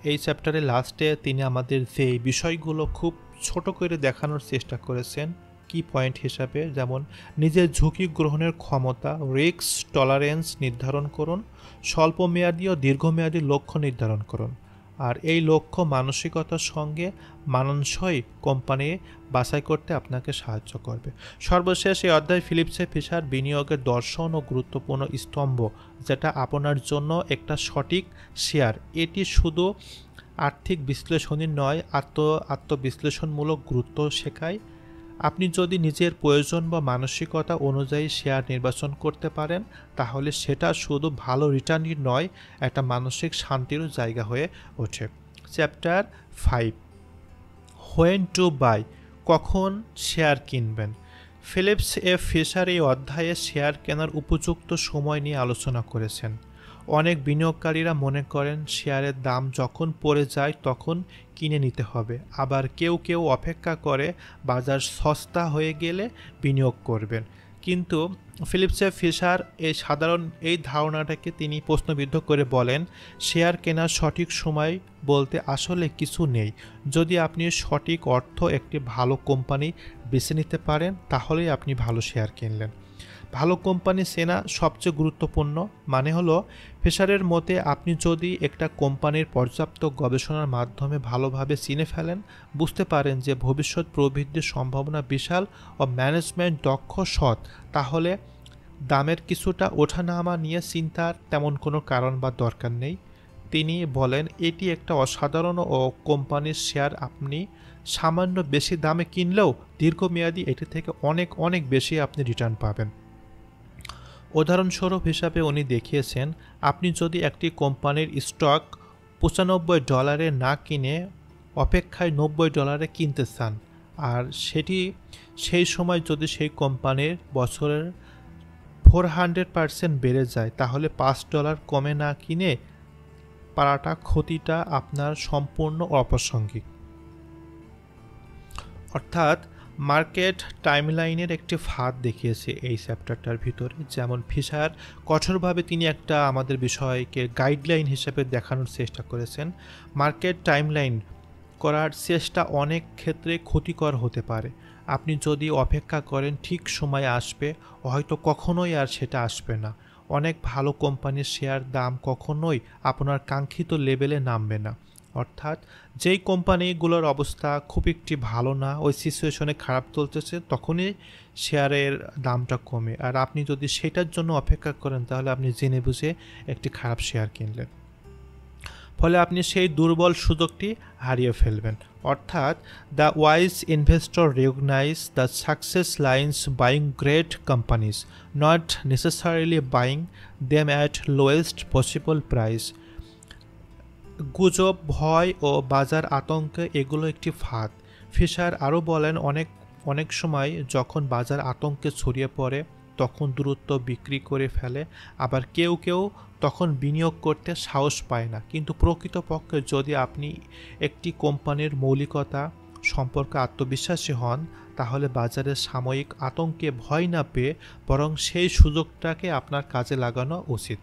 এই চ্যাপ্টারের লাস্টে তিনি আমাদের যে বিষয়গুলো খুব ছোট করে দেখানোর চেষ্টা করেছেন কি পয়েন্ট হিসাবে, যেমন নিজের ঝুঁকি গ্রহণের ক্ষমতা, রিস্ক টলারেন্স নির্ধারণ করুন, স্বল্পমেয়াদী ও দীর্ঘমেয়াদী লক্ষ্য নির্ধারণ করুন, আর এই লক্ষ্য মানসিকতার সঙ্গে মানানসই কোম্পানি বাছাই করতে আপনাকে সাহায্য করবে। সর্বশেষ এই অধ্যায় ফিলিপসে ফিশার বিনিয়োগের দর্শন ও গুরুত্বপূর্ণ স্তম্ভ, যেটা আপনার জন্য একটা সঠিক শেয়ার। এটি শুধু আর্থিক বিশ্লেষণই নয়, আত্মবিশ্লেষণমূলক গুরুত্ব শেখায়। আপনি যদি নিজের প্রয়োজন বা মানসিকতা অনুযায়ী শেয়ার নির্বাচন করতে পারেন, তাহলে সেটা শুধু ভালো রিটার্নই নয়, একটা মানসিক শান্তিরও জায়গা হয়ে ওঠে। চ্যাপ্টার 5, হোয়েন টু বাই, কখন শেয়ার কিনবেন। ফিলিপস ফিশার এই অধ্যায়ে শেয়ার কেনার উপযুক্ত সময় নিয়ে আলোচনা করেছেন। অনেক বিনিয়োগকারীরা মনে করেন শেয়ারের দাম যখন পড়ে যায় তখন কিনে নিতে হবে, আবার কেউ কেউ অপেক্ষা করে বাজার সস্তা হয়ে গেলে বিনিয়োগ করবেন। কিন্তু ফিলিপস ফিশার এই ধারণাটাকে তিনি প্রশ্নবিদ্ধ করে বলেন, শেয়ার কেনার সঠিক সময় বলতে আসলে কিছু নেই। যদি আপনি সঠিক অর্থ একটি ভালো কোম্পানি বেছে নিতে পারেন, তাহলেই আপনি ভালো শেয়ার কিনলেন। ভালো কোম্পানি চেনা সবচেয়ে গুরুত্বপূর্ণ। হলো ফিশারের মতে আপনি যদি একটা কোম্পানির পর্যাপ্ত গবেষণার মাধ্যমে ভালোভাবে চিনে ফেলেন, বুঝতে পারেন যে ভবিষ্যৎ প্রবৃদ্ধির সম্ভাবনা বিশাল ও ম্যানেজমেন্ট দক্ষ সৎ, তাহলে দামের কিছুটা ওঠানামা নিয়ে চিন্তার তেমন কোনো কারণ বা দরকার নেই। তিনি বলেন এটি একটা অসাধারণ ও কোম্পানির শেয়ার আপনি সামান্য বেশি দামে কিনলেও দীর্ঘমেয়াদী এটি থেকে অনেক অনেক বেশি আপনি রিটার্ন পাবেন। উদাহরণস্বরূপ হিসাবে উনি দেখিয়েছেন, আপনি যদি একটি কোম্পানির স্টক $95 না কিনে অপেক্ষায় $90 কিনতে চান, আর সেই সময় যদি সেই কোম্পানির বছরের 400% বেড়ে যায়, তাহলে $5 কমে না কিনে পারাটা ক্ষতিটা আপনার সম্পূর্ণ অপ্রাসঙ্গিক। অর্থাৎ মার্কেট টাইমলাইনের একটি ফাঁদ দেখিয়েছে এই চ্যাপ্টারটার ভিতরে। যেমন ফিশার কঠোরভাবে তিনি একটা আমাদের বিষয়কে গাইডলাইন হিসেবে দেখানোর চেষ্টা করেছেন। মার্কেট টাইমলাইন করার চেষ্টা অনেক ক্ষেত্রে ক্ষতিকর হতে পারে। আপনি যদি অপেক্ষা করেন ঠিক সময় আসবে, হয়তো কখনোই আর সেটা আসবে না। অনেক ভালো কোম্পানির শেয়ার দাম কখনোই আপনার কাঙ্ক্ষিত লেভেলে নামবে না। অর্থাৎ যেই কোম্পানিগুলোর অবস্থা খুব একটি ভালো না, ওই সিচুয়েশনে খারাপ চলতেছে, তখনই শেয়ারের দামটা কমে। আর আপনি যদি সেটার জন্য অপেক্ষা করেন, তাহলে আপনি জেনে বুঝে একটি খারাপ শেয়ার কিনলেন, ফলে আপনি সেই দুর্বল সুযোগটি হারিয়ে ফেলবেন। অর্থাৎ the wise investor recognize the success lines buying great companies, not necessarily buying them at lowest possible price. গুজব, ভয় ও বাজার আতঙ্ক এগুলো একটি ফাঁদ। ফিশার আরও বলেন, অনেক সময় যখন বাজার আতঙ্কে ছড়িয়ে পড়ে তখন দ্রুত বিক্রি করে ফেলে, আবার কেউ কেউ তখন বিনিয়োগ করতে সাহস পায় না। কিন্তু প্রকৃতপক্ষে যদি আপনি একটি কোম্পানির মৌলিকতা সম্পর্কে আত্মবিশ্বাসী হন, তাহলে বাজারের সাময়িক আতঙ্কে ভয় না পেয়ে বরং সেই সুযোগটাকে আপনার কাজে লাগানো উচিত।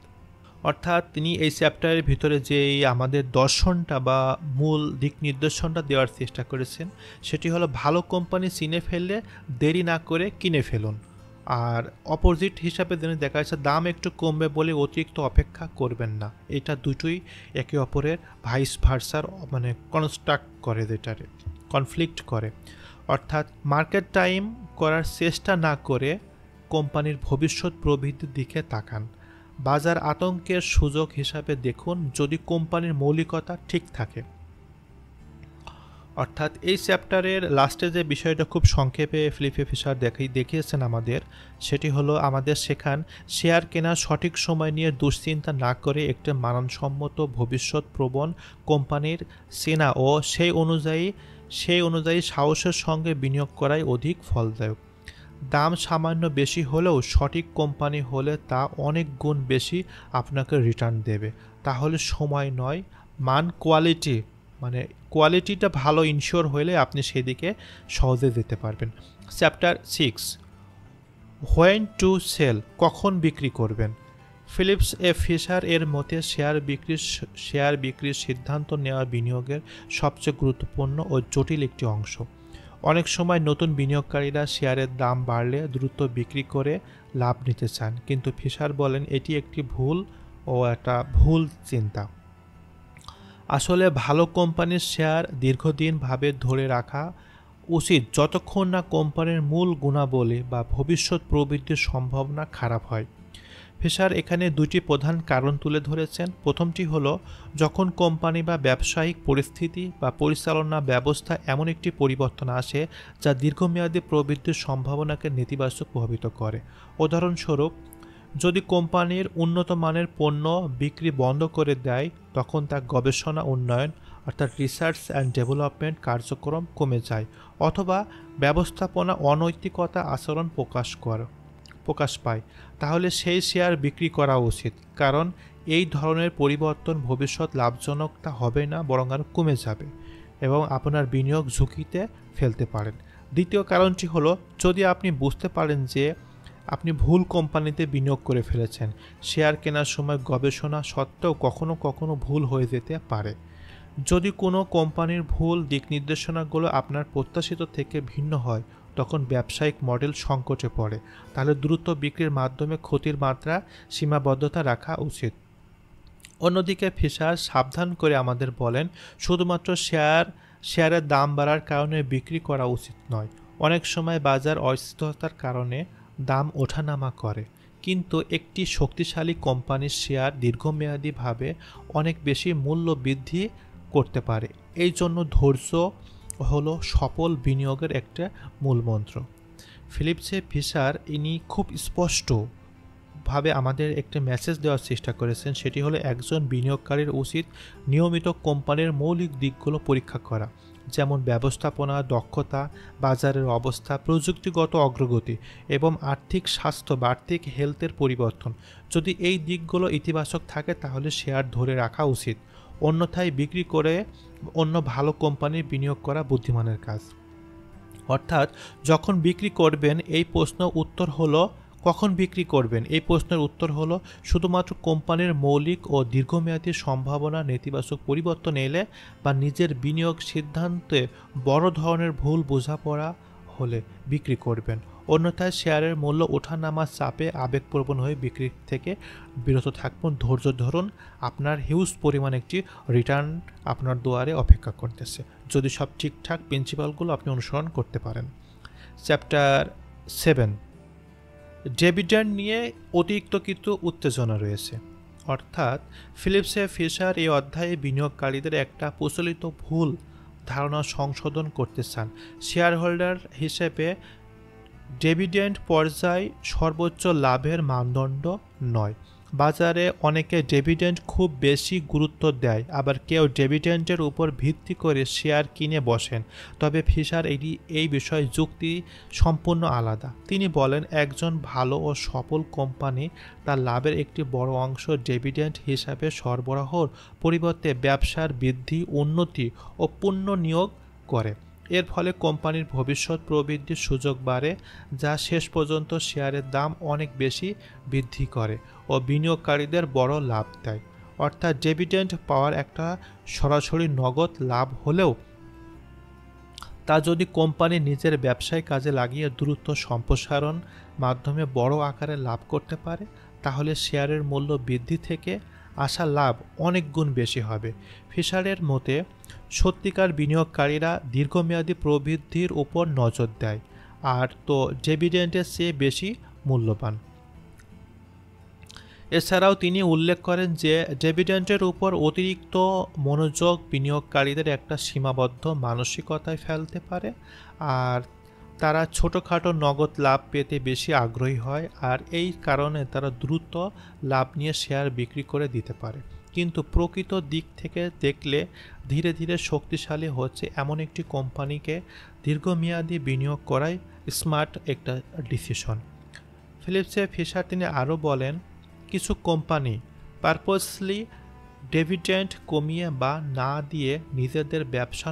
অর্থাৎ তিনি এই চ্যাপ্টারের ভিতরে যে আমাদের দর্শনটা বা মূল দিক নির্দেশনটা দেওয়ার চেষ্টা করেছেন, সেটি হলো ভালো কোম্পানি চিনে ফেললে দেরি না করে কিনে ফেলুন। আর অপোজিট হিসাবে যদি দেখা যাচ্ছে দাম একটু কমবে বলে অতিরিক্ত অপেক্ষা করবেন না। এটা দুটোই একে অপরের ভাইস ভার্সার কনস্ট্রাক্ট করে, যেটারে কনফ্লিক্ট করে। অর্থাৎ মার্কেট টাইম করার চেষ্টা না করে কোম্পানির ভবিষ্যৎ প্রবৃদ্ধির দিকে তাকান। বাজার আতঙ্কের সুযোগ হিসাবে দেখুন যদি কোম্পানির মৌলিকতা ঠিক থাকে। অর্থাৎ এই চ্যাপ্টারের লাস্টে যে বিষয়টা খুব সংক্ষেপে ফিলিপে ফিশার দেখিয়েছেন আমাদের, সেটি হলো আমাদের শেখান শেয়ার কেনার সঠিক সময় নিয়ে দুশ্চিন্তা না করে একটি মানসম্মত ভবিষ্যৎ প্রবণ কোম্পানির চেনা ও সেই অনুযায়ী সাহসের সঙ্গে বিনিয়োগ করাই অধিক ফলদায়ক। দাম সামান্য বেশি হলেও সঠিক কোম্পানি হলে তা অনেক গুণ বেশি আপনাকে রিটার্ন দেবে। তাহলে সময় নয়, মান, কোয়ালিটিটা ভালো ইনশিওর হলে আপনি সেদিকে সহজে যেতে পারবেন। চ্যাপ্টার 6, হোয়েন টু সেল, কখন বিক্রি করবেন। ফিলিপস ফিশার এর মতে শেয়ার বিক্রির সিদ্ধান্ত নেওয়া বিনিয়োগের সবচেয়ে গুরুত্বপূর্ণ ও জটিল একটি অংশ। অনেক সময় নতুন বিনিয়োগকারীরা শেয়ারের দাম বাড়লে দ্রুত বিক্রি করে লাভ নিতে চান, কিন্তু ফিশার বলেন এটি একটি ভুল চিন্তা। আসলে ভালো কোম্পানির শেয়ার দীর্ঘদিনভাবে ধরে রাখা উচিত যতক্ষণ না কোম্পানির মূল গুণাবলী বা ভবিষ্যৎ প্রবৃদ্ধির সম্ভাবনা খারাপ হয়। ফিশার এখানে দুটি প্রধান কারণ তুলে ধরেছেন। প্রথমটি হলো যখন কোম্পানি বা ব্যবসায়িক পরিস্থিতি বা পরিচালনা ব্যবস্থা এমন একটি পরিবর্তন আসে যা দীর্ঘমেয়াদী প্রবৃদ্ধির সম্ভাবনাকে নেতিবাচক প্রভাবিত করে। উদাহরণস্বরূপ, যদি কোম্পানির উন্নত মানের পণ্য বিক্রি বন্ধ করে দেয় তখন তার গবেষণা উন্নয়ন অর্থাৎ রিসার্চ অ্যান্ড ডেভেলপমেন্ট কার্যক্রম কমে যায়, অথবা ব্যবস্থাপনা অনৈতিকতা আচরণ প্রকাশ পায়, তাহলে সেই শেয়ার বিক্রি করা উচিত, কারণ এই ধরনের পরিবর্তন ভবিষ্যৎ লাভজনকতা হবে না, বরং আরও কমে যাবে এবং আপনার বিনিয়োগ ঝুঁকিতে ফেলতে পারেন। দ্বিতীয় কারণটি হলো যদি আপনি বুঝতে পারেন যে আপনি ভুল কোম্পানিতে বিনিয়োগ করে ফেলেছেন। শেয়ার কেনার সময় গবেষণা সত্ত্বেও কখনো কখনো ভুল হয়ে যেতে পারে। যদি কোনো কোম্পানির ভুল দিক নির্দেশনাগুলো আপনার প্রত্যাশিত থেকে ভিন্ন হয় তখন ব্যবসায়িক মডেল সংকটে পড়ে, তাহলে দ্রুত বিক্রির মাধ্যমে ক্ষতির মাত্রা সীমাবদ্ধতা রাখা উচিত। অন্যদিকে ফিশার সাবধান করে আমাদের বলেন শুধুমাত্র শেয়ারের দাম বাড়ার কারণে বিক্রি করা উচিত নয়। অনেক সময় বাজার অস্থিরতার কারণে দাম ওঠানামা করে, কিন্তু একটি শক্তিশালী কোম্পানির শেয়ার দীর্ঘমেয়াদীভাবে অনেক বেশি মূল্য বৃদ্ধি করতে পারে। এই জন্য ধৈর্য হলো সফল বিনিয়োগের একটা মূলমন্ত্র। ফিলিপস ফিশার ইনি খুব স্পষ্টভাবে আমাদের একটা মেসেজ দেওয়ার চেষ্টা করেছেন, সেটি হলো একজন বিনিয়োগকারীর উচিত নিয়মিত কোম্পানির মৌলিক দিকগুলো পরীক্ষা করা, যেমন ব্যবস্থাপনা দক্ষতা, বাজারের অবস্থা, প্রযুক্তিগত অগ্রগতি এবং আর্থিক স্বাস্থ্য বা আর্থিক হেলথের পরিবর্তন। যদি এই দিকগুলো ইতিবাচক থাকে তাহলে শেয়ার ধরে রাখা উচিত, অন্যথায় বিক্রি করে অন্য ভালো কোম্পানির বিনিয়োগ করা বুদ্ধিমানের কাজ। অর্থাৎ যখন বিক্রি করবেন এই প্রশ্নের উত্তর হলো কখন বিক্রি করবেন, এই প্রশ্নের উত্তর হলো শুধুমাত্র কোম্পানির মৌলিক ও দীর্ঘমেয়াদী সম্ভাবনা নেতিবাচক পরিবর্তন এলে বা নিজের বিনিয়োগ সিদ্ধান্তে বড় ধরনের ভুল বোঝাপড়া হলে বিক্রি করবেন, অন্যথায় শেয়ারের মূল্য ওঠানামার চাপে আবেগপ্রবণ হয়ে বিক্রি থেকে বিরত থাকবেন। ধৈর্য ধরুন, আপনার হিউজ পরিমাণ একটি রিটার্ন আপনার দুয়ারে অপেক্ষা করতেছে যদি সব ঠিকঠাক প্রিন্সিপালগুলো আপনি অনুসরণ করতে পারেন। চ্যাপ্টার 7, ডিভিডেন্ড নিয়ে অতিরিক্ত কিছু উত্তেজনা রয়েছে। অর্থাৎ ফিলিপস ফিশার এই অধ্যায়ে বিনিয়োগকারীদের একটা প্রচলিত ভুল ধারণা সংশোধন করতে চান। শেয়ার হোল্ডার হিসেবে ডিভিডেন্ড পর্যায় সর্বোচ্চ লাভের মানদণ্ড নয়। বাজারে অনেকে ডিভিডেন্ড খুব বেশি গুরুত্ব দেয়, আবার কেউ ডিভিডেন্ডের উপর ভিত্তি করে শেয়ার কিনে বসেন। তবে ফিশার এই বিষয়ে যুক্তি সম্পূর্ণ আলাদা। তিনি বলেন একজন ভালো ও সফল কোম্পানি তার লাভের একটি বড় অংশ ডিভিডেন্ড হিসাবে সরবরাহর পরিবর্তে ব্যবসার বৃদ্ধি, উন্নতি ও পুনর্নিয়োগ করে। এর ফলে কোম্পানির ভবিষ্যৎ প্রবৃদ্ধির সুযোগ বাড়ে, যা শেষ পর্যন্ত শেয়ারের দাম অনেক বেশি বৃদ্ধি করে ও বিনিয়োগকারীদের বড় লাভ দেয়। অর্থাৎ ডিভিডেন্ড পাওয়ার একটা সরাসরি নগদ লাভ হলেও তা যদি কোম্পানি নিজের ব্যবসায় কাজে লাগিয়ে দ্রুত সম্প্রসারণ মাধ্যমে বড় আকারে লাভ করতে পারে, তাহলে শেয়ারের মূল্য বৃদ্ধি থেকে আসা লাভ অনেক গুণ বেশি হবে। ফিশারের মতে সত্যিকার বিনিয়োগকারীরা দীর্ঘমেয়াদী প্রবৃদ্ধির উপর নজর দেয়, আর তো ডিভিডেন্ডের চেয়ে বেশি মূল্যবান। এছাড়াও তিনি উল্লেখ করেন যে ডিভিডেন্ডের উপর অতিরিক্ত মনোযোগ বিনিয়োগকারীদের একটা সীমাবদ্ধ মানসিকতায় ফেলতে পারে, আর তারা ছোটোখাটো নগদ লাভ পেতে বেশি আগ্রহী হয়, আর এই কারণে তারা দ্রুত লাভ নিয়ে শেয়ার বিক্রি করে দিতে পারে। কিন্তু প্রকৃত দিক থেকে দেখলে ধীরে ধীরে শক্তিশালী হচ্ছে এমন একটি কোম্পানিকে দীর্ঘমেয়াদী বিনিয়োগ করাই স্মার্ট একটা ডিসিশন। ফিলিপস ফিশার তিনি আরও বলেন, কিছু কোম্পানি পারপাসলি ডিভিডেন্ড কমিয়ে বা না দিয়ে নিজেদের ব্যবসা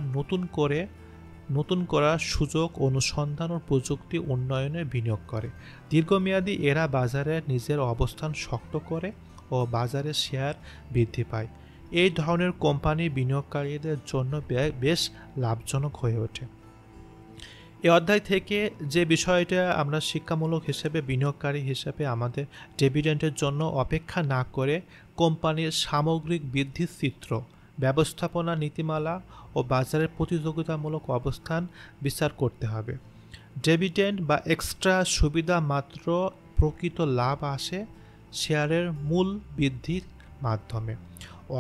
নতুন করার সুযোগ অনুসন্ধান ও প্রযুক্তি উন্নয়নে বিনিয়োগ করে। দীর্ঘমেয়াদী এরা বাজারে নিজের অবস্থান শক্ত করে ও বাজারে শেয়ার বৃদ্ধি পায়। এই ধরনের কোম্পানি বিনিয়োগকারীদের জন্য বেশ লাভজনক হয়ে ওঠে। এই অধ্যায় থেকে যে বিষয়টা আমরা শিক্ষামূলক হিসেবে বিনিয়োগকারী হিসেবে আমাদের ডিভিডেন্ডের জন্য অপেক্ষা না করে কোম্পানির সামগ্রিক বৃদ্ধির চিত্র, ব্যবস্থাপনা নীতিমালা ও বাজারের প্রতিযোগিতামূলক অবস্থান বিচার করতে হবে। ডিভিডেন্ড বা এক্সট্রা সুবিধা মাত্র প্রকৃত লাভ আসে শেয়ারের মূল বৃদ্ধির মাধ্যমে।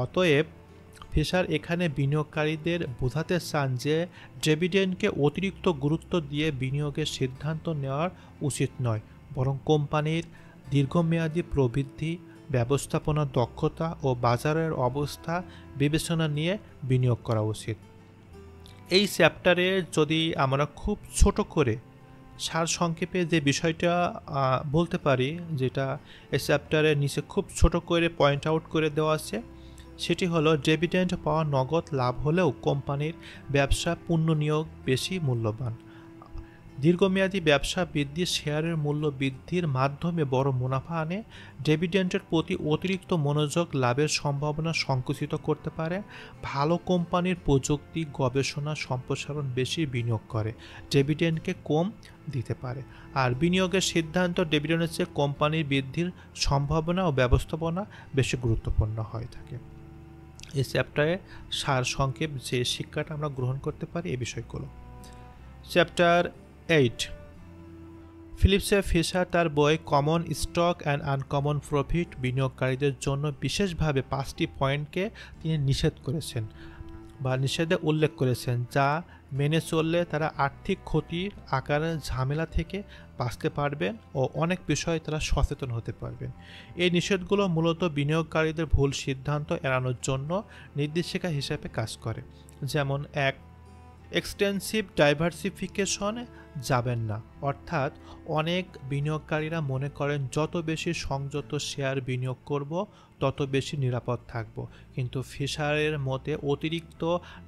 অতএব ফিশার এখানে বিনিয়োগকারীদের বোঝাতে চান যে ডিভিডেন্ডকে অতিরিক্ত গুরুত্ব দিয়ে বিনিয়োগের সিদ্ধান্ত নেওয়ার উচিত নয়, বরং কোম্পানির দীর্ঘমেয়াদী প্রবৃদ্ধি, ব্যবস্থাপনার দক্ষতা ও বাজারের অবস্থা বিবেচনা নিয়ে বিনিয়োগ করা উচিত। এই চ্যাপ্টারে যদি আমরা খুব ছোট করে সারসংক্ষেপে যে বিষয়টা বলতে পারি, যেটা এই চ্যাপ্টারের নিচে খুব ছোট করে পয়েন্ট আউট করে দেওয়া আছে, সেটি হলো ডিভিডেন্ড পাওয়া নগদ লাভ হলেও কোম্পানির ব্যবসা পুনর্নিয়োগ বেশি মূল্যবান। দীর্ঘমেয়াদী ব্যবসা বৃদ্ধি শেয়ারের মূল্য বৃদ্ধির মাধ্যমে বড় মুনাফা আনে। ডিভিডেন্ডের প্রতি অতিরিক্ত মনোযোগ লাভের সম্ভাবনা সংকুচিত করতে পারে। ভালো কোম্পানির প্রযুক্তি, গবেষণা, সম্প্রসারণ বেশি বিনিয়োগ করে, ডিভিডেন্ডকে কম দিতে পারে। আর বিনিয়োগের সিদ্ধান্ত ডিভিডেন্ডের চেয়ে কোম্পানির বৃদ্ধির সম্ভাবনা ও ব্যবস্থাপনা বেশি গুরুত্বপূর্ণ হয়ে থাকে। এই চ্যাপ্টারে সারসংক্ষেপ যে শিক্ষাটা আমরা গ্রহণ করতে পারি এই বিষয়গুলো। চ্যাপ্টার 8, ফিলিপস ফিশার তার বই common stock and uncommon profit বিনিয়োগকারীদের জন্য বিশেষভাবে 5টি পয়েন্টকে তিনি নিষেধে উল্লেখ করেছেন, যা মেনে চললে তারা আর্থিক ক্ষতির আকারের ঝামেলা থেকে বাঁচতে পারবেন ও অনেক বিষয়ে তারা সচেতন হতে পারবেন। এই নিষেধগুলো মূলত বিনিয়োগকারীদের ভুল সিদ্ধান্ত এড়ানোর জন্য নির্দেশিকা হিসেবে কাজ করে। যেমন 1, এক্সটেন্সিভ ডাইভার্সিফিকেশনে যাবেন না, অর্থাৎ অনেক বিনিয়োগকারীরা মনে করেন যত বেশি সংযত শেয়ার বিনিয়োগ করব তত বেশি নিরাপদ থাকব, কিন্তু ফিশারের মতে অতিরিক্ত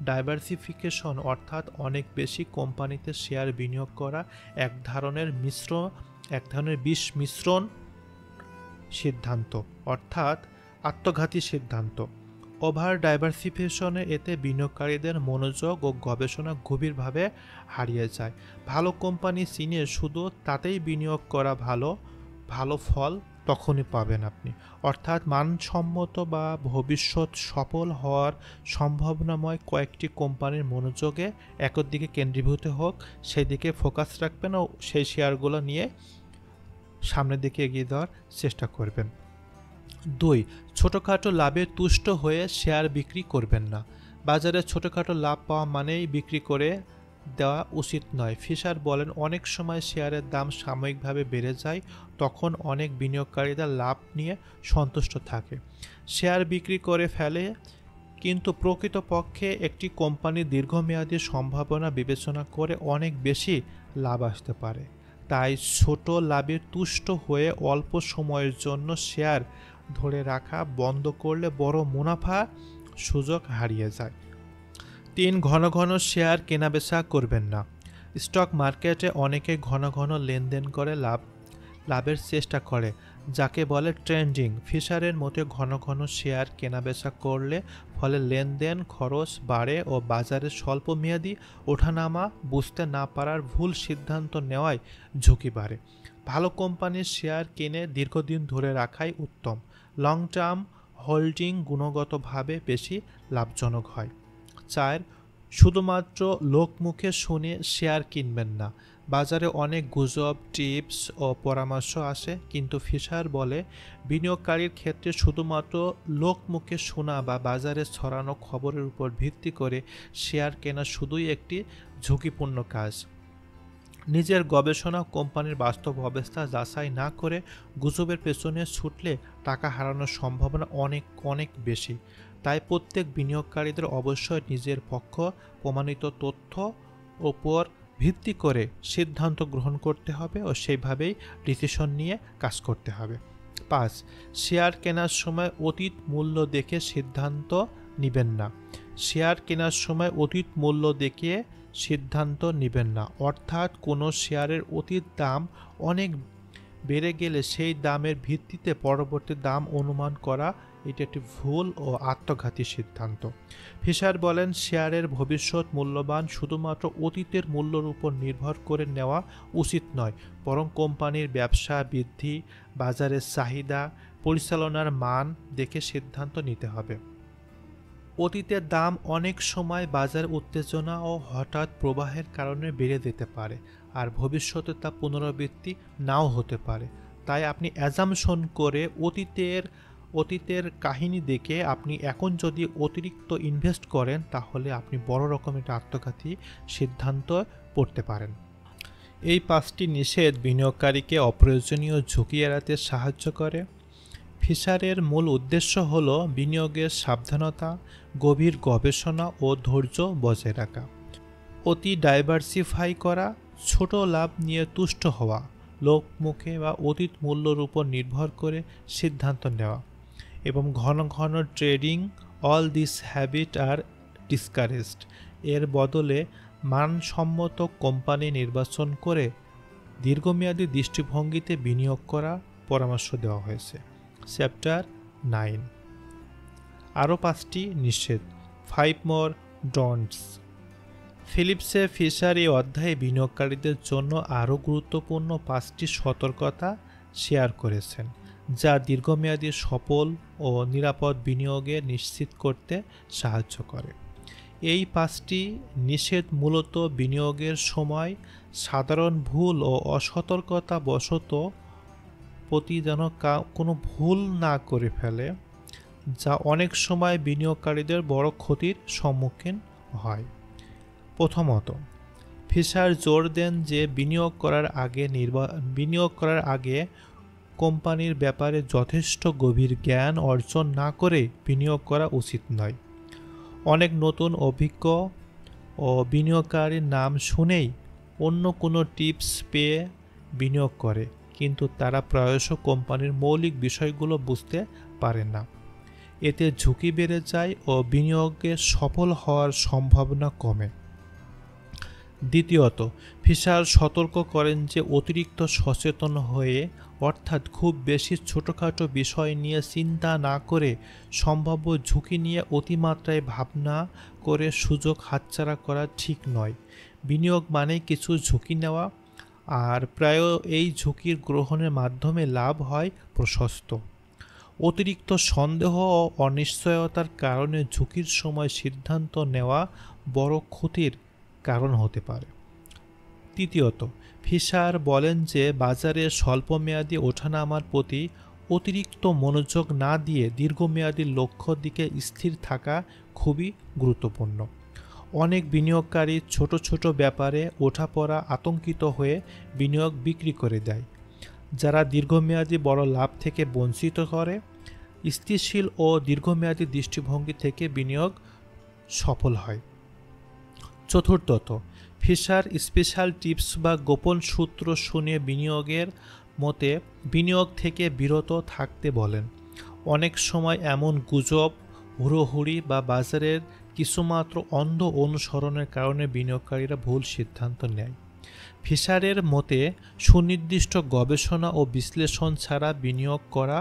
ডাইভার্সিফিকেশন অর্থাৎ অনেক বেশি কোম্পানিতে শেয়ার বিনিয়োগ করা এক ধরনের বিষ মিশ্রণ সিদ্ধান্ত, অর্থাৎ আত্মঘাতী সিদ্ধান্ত। ওভার ডাইভার্সিফিকেশনে এতে বিনিয়োগকারীদের মনোযোগ ও গবেষণা গভীরভাবে হারিয়ে যায়। ভালো কোম্পানি চিনে শুধু তাতেই বিনিয়োগ করা ভালো ফল তখনই পাবেন আপনি, অর্থাৎ মানসম্মত বা ভবিষ্যৎ সফল হওয়ার সম্ভাবনাময় কয়েকটি কোম্পানির মনোযোগে একর দিকে কেন্দ্রীভূত হোক, সেই দিকে ফোকাস রাখবেন ও সেই শেয়ারগুলো নিয়ে সামনের দিকে এগিয়ে যাওয়ার চেষ্টা করবেন। 2, ছোটোখাটো লাভে তুষ্ট হয়ে শেয়ার বিক্রি করবেন না। বাজারে ছোটোখাটো লাভ পাওয়া মানেই বিক্রি করে দেওয়া উচিত নয়। ফিশার বলেন, অনেক সময় শেয়ারের দাম সাময়িকভাবে বেড়ে যায়, তখন অনেক বিনিয়োগকারীরা লাভ নিয়ে সন্তুষ্ট থাকে, শেয়ার বিক্রি করে ফেলে, কিন্তু প্রকৃতপক্ষে একটি কোম্পানির দীর্ঘমেয়াদী সম্ভাবনা বিবেচনা করে অনেক বেশি লাভ আসতে পারে। তাই ছোট লাভে তুষ্ট হয়ে অল্প সময়ের জন্য শেয়ার ধরে রাখা বন্ধ করলে বড় মুনাফা সুযোগ হারিয়ে যায়। 3, ঘন ঘন শেয়ার কেনাবেচা করবেন না। স্টক মার্কেটে অনেকে ঘন ঘন লেনদেন করে লাভের চেষ্টা করে, যাকে বলে ট্রেডিং। ফিশারের মতে ঘন ঘন শেয়ার কেনাবেচা করলে ফলে লেনদেন খরচ বাড়ে ও বাজারে স্বল্পমেয়াদী ওঠানামা বুঝতে না পারার ভুল সিদ্ধান্ত নেওয়ায় ঝুঁকি বাড়ে। ভালো কোম্পানির শেয়ার কিনে দীর্ঘদিন ধরে রাখাই উত্তম। লং টার্ম হোল্ডিং গুণগতভাবে বেশি লাভজনক হয়। 4, শুধুমাত্র লোকমুখে শুনে শেয়ার কিনবেন না। বাজারে অনেক গুজব, টিপস ও পরামর্শ আসে, কিন্তু ফিশার বলে বিনিয়োগকারীর ক্ষেত্রে শুধুমাত্র লোকমুখে শোনা বা বাজারে ছড়ানো খবরের উপর ভিত্তি করে শেয়ার কেনা শুধুই একটি ঝুঁকিপূর্ণ কাজ। নিজের গবেষণা কোম্পানির বাস্তব অবস্থা যাচাই না করে গুজবের পেছনে ছুটলে টাকা হারানোর সম্ভাবনা অনেক অনেক বেশি। তাই প্রত্যেক বিনিয়োগকারীদের অবশ্যই নিজের পক্ষ প্রমাণিত তথ্য ওপর ভিত্তি করে সিদ্ধান্ত গ্রহণ করতে হবে ও সেইভাবেই ডিসিশন নিয়ে কাজ করতে হবে। 5. শেয়ার কেনার সময় অতীত মূল্য দেখে সিদ্ধান্ত নেবেন না। শেয়ার কেনার সময় অতীত মূল্য দেখে সিদ্ধান্ত নেবেন না, অর্থাৎ কোনো শেয়ারের অতীত দাম অনেক বেড়ে গেলে সেই দামের ভিত্তিতে পরবর্তী দাম অনুমান করা এটি একটি ভুল ও আত্মঘাতী সিদ্ধান্ত। ফিশার বলেন, শেয়ারের ভবিষ্যৎ মূল্যবান শুধুমাত্র অতীতের মূল্যের উপর নির্ভর করে নেওয়া উচিত নয়, বরং কোম্পানির ব্যবসা বৃদ্ধি, বাজারের চাহিদা, পরিচালনার মান দেখে সিদ্ধান্ত নিতে হবে। অতীতের দাম অনেক সময় বাজার উত্তেজনা ও হঠাৎ প্রবাহের কারণে বেড়ে যেতে পারে, আর ভবিষ্যতে তা পুনরাবৃত্তি নাও হতে পারে। তাই আপনি অ্যাজাম্পশন করে অতীতের কাহিনী দেখে আপনি এখন যদি অতিরিক্ত ইনভেস্ট করেন, তাহলে আপনি বড় রকমের আত্মঘাতী সিদ্ধান্ত পড়তে পারেন। এই 5টি নিষেধ বিনিয়োগকারীকে অপ্রয়োজনীয় ঝুঁকি এড়াতে সাহায্য করে। ফিশারের মূল উদ্দেশ্য হল বিনিয়োগের সাবধানতা, গভীর গবেষণা ও ধৈর্য বজায় রাখা, অতি ডাইভার্সিফাই করা, ছোট লাভ নিয়ে তুষ্ট হওয়া, লোকমুখে বা অতীত মূল্যের উপর নির্ভর করে সিদ্ধান্ত নেওয়া এবং ঘন ঘন trading. All this habit are discouraged. এর বদলে মানসম্মত কোম্পানি নির্বাচন করে দীর্ঘমেয়াদী দৃষ্টিভঙ্গিতে বিনিয়োগ করা পরামর্শ দেওয়া হয়েছে। চ্যাপ্টার 9। আরও 5টি নিষেধ, 5 more don'ts। ফিলিপসে ফিশার এই অধ্যায়ে বিনিয়োগকারীদের জন্য আরও গুরুত্বপূর্ণ 5টি সতর্কতা শেয়ার করেছেন, যা দীর্ঘমেয়াদী সফল ও নিরাপদ বিনিয়োগে নিশ্চিত করতে সাহায্য করে। এই 5টি নিষেধ মূলত বিনিয়োগের সময় সাধারণ ভুল ও অসতর্কতা বশত প্রতি যেন কোনো ভুল না করে ফেলে, যা অনেক সময় বিনিয়োগকারীদের বড় ক্ষতির সম্মুখীন হয়। প্রথমত, ফিশার জোর দেন যে বিনিয়োগ করার আগে কোম্পানির ব্যাপারে যথেষ্ট গভীর জ্ঞান অর্জন না করে বিনিয়োগ করা উচিত নয়। অনেক নতুন অভিজ্ঞ ও বিনিয়োগকারীর নাম শুনেই অন্য কোনো টিপস পেয়ে বিনিয়োগ করে, কিন্তু তারা প্রায়শই কোম্পানির মৌলিক বিষয়গুলো বুঝতে পারে না। এতে ঝুঁকি বেড়ে যায় ও বিনিয়োগে সফল হওয়ার সম্ভাবনা কমে। দ্বিতীয়ত, ফিশার সতর্ক করেন যে অতিরিক্ত সচেতন হয়ে, অর্থাৎ খুব বেশি ছোটোখাটো বিষয় নিয়ে চিন্তা না করে সম্ভাব্য ঝুঁকি নিয়ে অতিমাত্রায় ভাবনা করে সুযোগ হাতছাড়া করা ঠিক নয়। বিনিয়োগ মানেই কিছু ঝুঁকি নেওয়া, আর প্রায় এই ঝুঁকির গ্রহণের মাধ্যমে লাভ হয় প্রশস্ত। অতিরিক্ত সন্দেহ ও অনিশ্চয়তার কারণে ঝুঁকির সময় সিদ্ধান্ত নেওয়া বড় ক্ষতির কারণ হতে পারে। তৃতীয়ত, ফিশার বলেন যে বাজারে স্বল্পমেয়াদী ওঠানামার প্রতি অতিরিক্ত মনোযোগ না দিয়ে দীর্ঘমেয়াদী লক্ষ্যের দিকে স্থির থাকা খুবই গুরুত্বপূর্ণ। অনেক বিনিয়োগকারী ছোট ছোট ব্যাপারে ওঠাপড়া আতঙ্কিত হয়ে বিনিয়োগ বিক্রি করে দেয়, যারা দীর্ঘমেয়াদী বড় লাভ থেকে বঞ্চিত করে। স্থিতিশীল ও দীর্ঘমেয়াদী দৃষ্টিভঙ্গি থেকে বিনিয়োগ সফল হয়। চতুর্থত, ফিশার স্পেশাল টিপস বা গোপন সূত্র শুনে বিনিয়োগের মতে বিনিয়োগ থেকে বিরত থাকতে বলেন। অনেক সময় এমন গুজব, হুড়োহুড়ি বা বাজারের কিছুমাত্র অন্ধ অনুসরণের কারণে বিনিয়োগকারীরা ভুল সিদ্ধান্ত নেয়। ফিশারের মতে সুনির্দিষ্ট গবেষণা ও বিশ্লেষণ ছাড়া বিনিয়োগ করা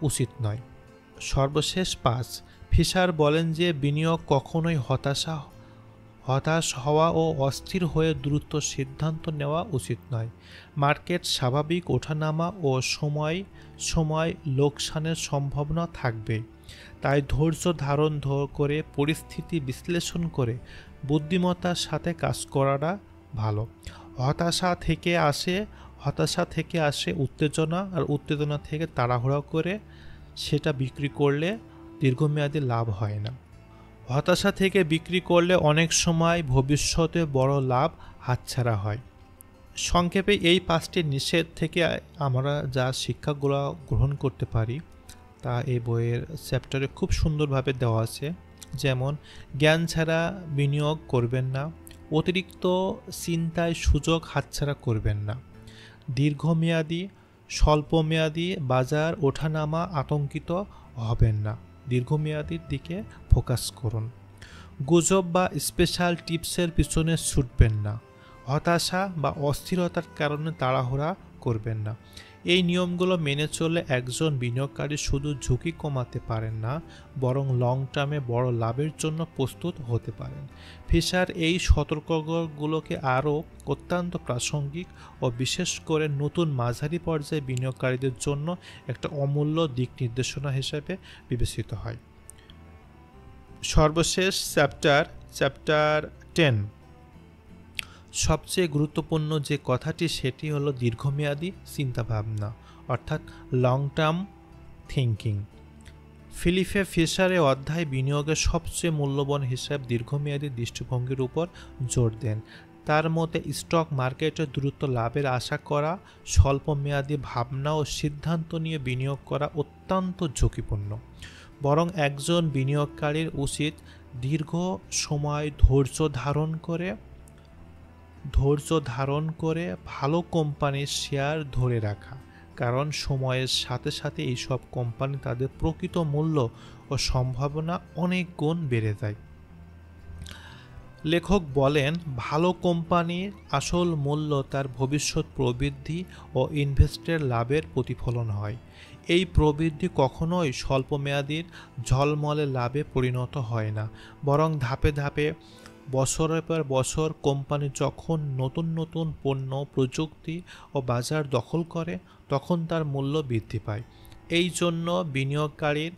উচিত নয়। সর্বশেষ 5, ফিশার বলেন যে বিনিয়োগ কখনোই হতাশ হওয়া ও অস্থির হয়ে দ্রুত সিদ্ধান্ত নেওয়া উচিত নয়। মার্কেট স্বাভাবিক ওঠানামা ও সময় সময় লোকসানের সম্ভাবনা থাকবে, তাই ধৈর্য ধারণ করে পরিস্থিতি বিশ্লেষণ করে বুদ্ধিমত্তার সাথে কাজ করাটা ভালো। হতাশা থেকে আসে উত্তেজনা, আর উত্তেজনা থেকে তাড়াহুড়া করে সেটা বিক্রি করলে দীর্ঘমেয়াদী লাভ হয় না। হতাশা থেকে বিক্রি করলে অনেক সময় ভবিষ্যতে বড় লাভ হাতছাড়া হয়। সংক্ষেপে এই 5টি নিষেধ থেকে আমরা যা শিক্ষাগুলো গ্রহণ করতে পারি তা এই বইয়ের চ্যাপ্টারে খুব সুন্দরভাবে দেওয়া আছে। যেমন জ্ঞান ছাড়া বিনিয়োগ করবেন না, অতিরিক্ত চিন্তায় সুযোগ হাতছাড়া করবেন না, দীর্ঘমেয়াদী স্বল্পমেয়াদী বাজার ওঠানামা আতঙ্কিত হবেন না, দীর্ঘমেয়াদীর দিকে ফোকাস করুন, গুজব বা স্পেশাল টিপসের পিছনে ছুটবেন না, হতাশা বা অস্থিরতার কারণে তাড়াহুড়া করবেন না। এই নিয়মগুলো মেনে চললে একজন বিনিয়োগকারী শুধু ঝুঁকি কমাতে পারেন না, বরং লং টার্মে বড় লাভের জন্য প্রস্তুত হতে পারেন। ফিশার এই সতর্কগুলোকে আরও অত্যন্ত প্রাসঙ্গিক ও বিশেষ করে নতুন মাঝারি পর্যায়ে বিনিয়োগকারীদের জন্য একটা অমূল্য দিক নির্দেশনা হিসেবে বিবেচিত হয়। সর্বশেষ চ্যাপ্টার 10, সবচেয়ে গুরুত্বপূর্ণ যে কথাটি সেটি হলো দীর্ঘমেয়াদী চিন্তাভাবনা, অর্থাৎ long term thinking. Philip Fisher অধ্যায় বিনিয়োগের সবচেয়ে মূল্যবান হিসাব দীর্ঘমেয়াদী দৃষ্টিভঙ্গির উপর জোর দেন। তার মতে স্টক মার্কেটে দ্রুত লাভের আশা করা, স্বল্পমেয়াদী ভাবনা ও সিদ্ধান্ত নিয়ে বিনিয়োগ করা অত্যন্ত ঝুঁকিপূর্ণ। বরং একজন বিনিয়োগকারীর উচিত দীর্ঘ সময় ধৈর্য ধারণ করে ভালো কোম্পানির শেয়ার ধরে রাখা, কারণ সময়ের সাথে সাথে এইসব কোম্পানি তাদের প্রকৃত মূল্য ও সম্ভাবনা অনেক গুণ বেড়ে যায়। লেখক বলেন, ভালো কোম্পানির আসল মূল্য তার ভবিষ্যৎ প্রবৃদ্ধি ও ইনভেস্টের লাভের প্রতিফলন হয়। এই প্রবৃদ্ধি কখনোই স্বল্পমেয়াদীর ঝলমলে লাভে পরিণত হয় না, বরং ধাপে ধাপে বছরের পর বছর কোম্পানি যখন নতুন নতুন পণ্য, প্রযুক্তি ও বাজার দখল করে তখন তার মূল্য বৃদ্ধি পায়। এই জন্য বিনিয়োগকারীর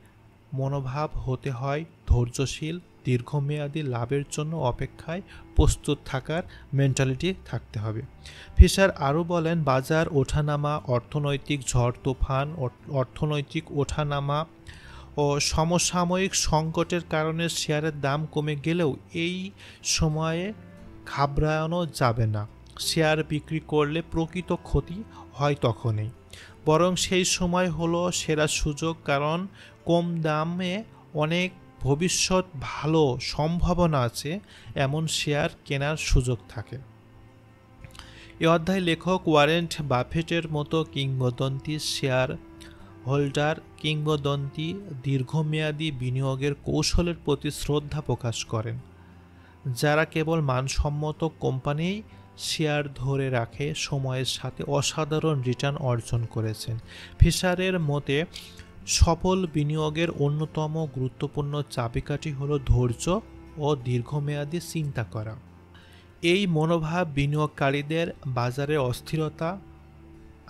মনোভাব হতে হয় ধৈর্যশীল, দীর্ঘমেয়াদী লাভের জন্য অপেক্ষায় প্রস্তুত থাকার মেন্টালিটি থাকতে হবে। ফিশার আরও বলেন, বাজার ওঠানামা, অর্থনৈতিক ঝড় তুফান, অর্থনৈতিক ওঠানামা ও সমসাময়িক সংকটের কারণে শেয়ারের দাম কমে গেলেও এই সময়ে ঘাবড়ানো যাবে না। শেয়ার বিক্রি করলে প্রকৃত ক্ষতি হয় তখনই, বরং সেই সময় হলো সেরা সুযোগ, কারণ কম দামে অনেক ভবিষ্যৎ ভালো সম্ভাবনা আছে এমন শেয়ার কেনার সুযোগ থাকে। এ অধ্যায় লেখক ওয়ারেন বাফেটের মতো কিংবদন্তি শেয়ার হোল্ডার কিংবদন্তি দীর্ঘমেয়াদী বিনিয়োগের কৌশলের প্রতি শ্রদ্ধা প্রকাশ করেন, যারা কেবল মানসম্মত কোম্পানি শেয়ার ধরে রাখে সময়ের সাথে অসাধারণ রিটার্ন অর্জন করেছেন। ফিশারের মতে সফল বিনিয়োগের অন্যতম গুরুত্বপূর্ণ চাবিকাঠি হলো ধৈর্য ও দীর্ঘমেয়াদী চিন্তা করা। এই মনোভাব বিনিয়োগকারীদের বাজারের অস্থিরতা,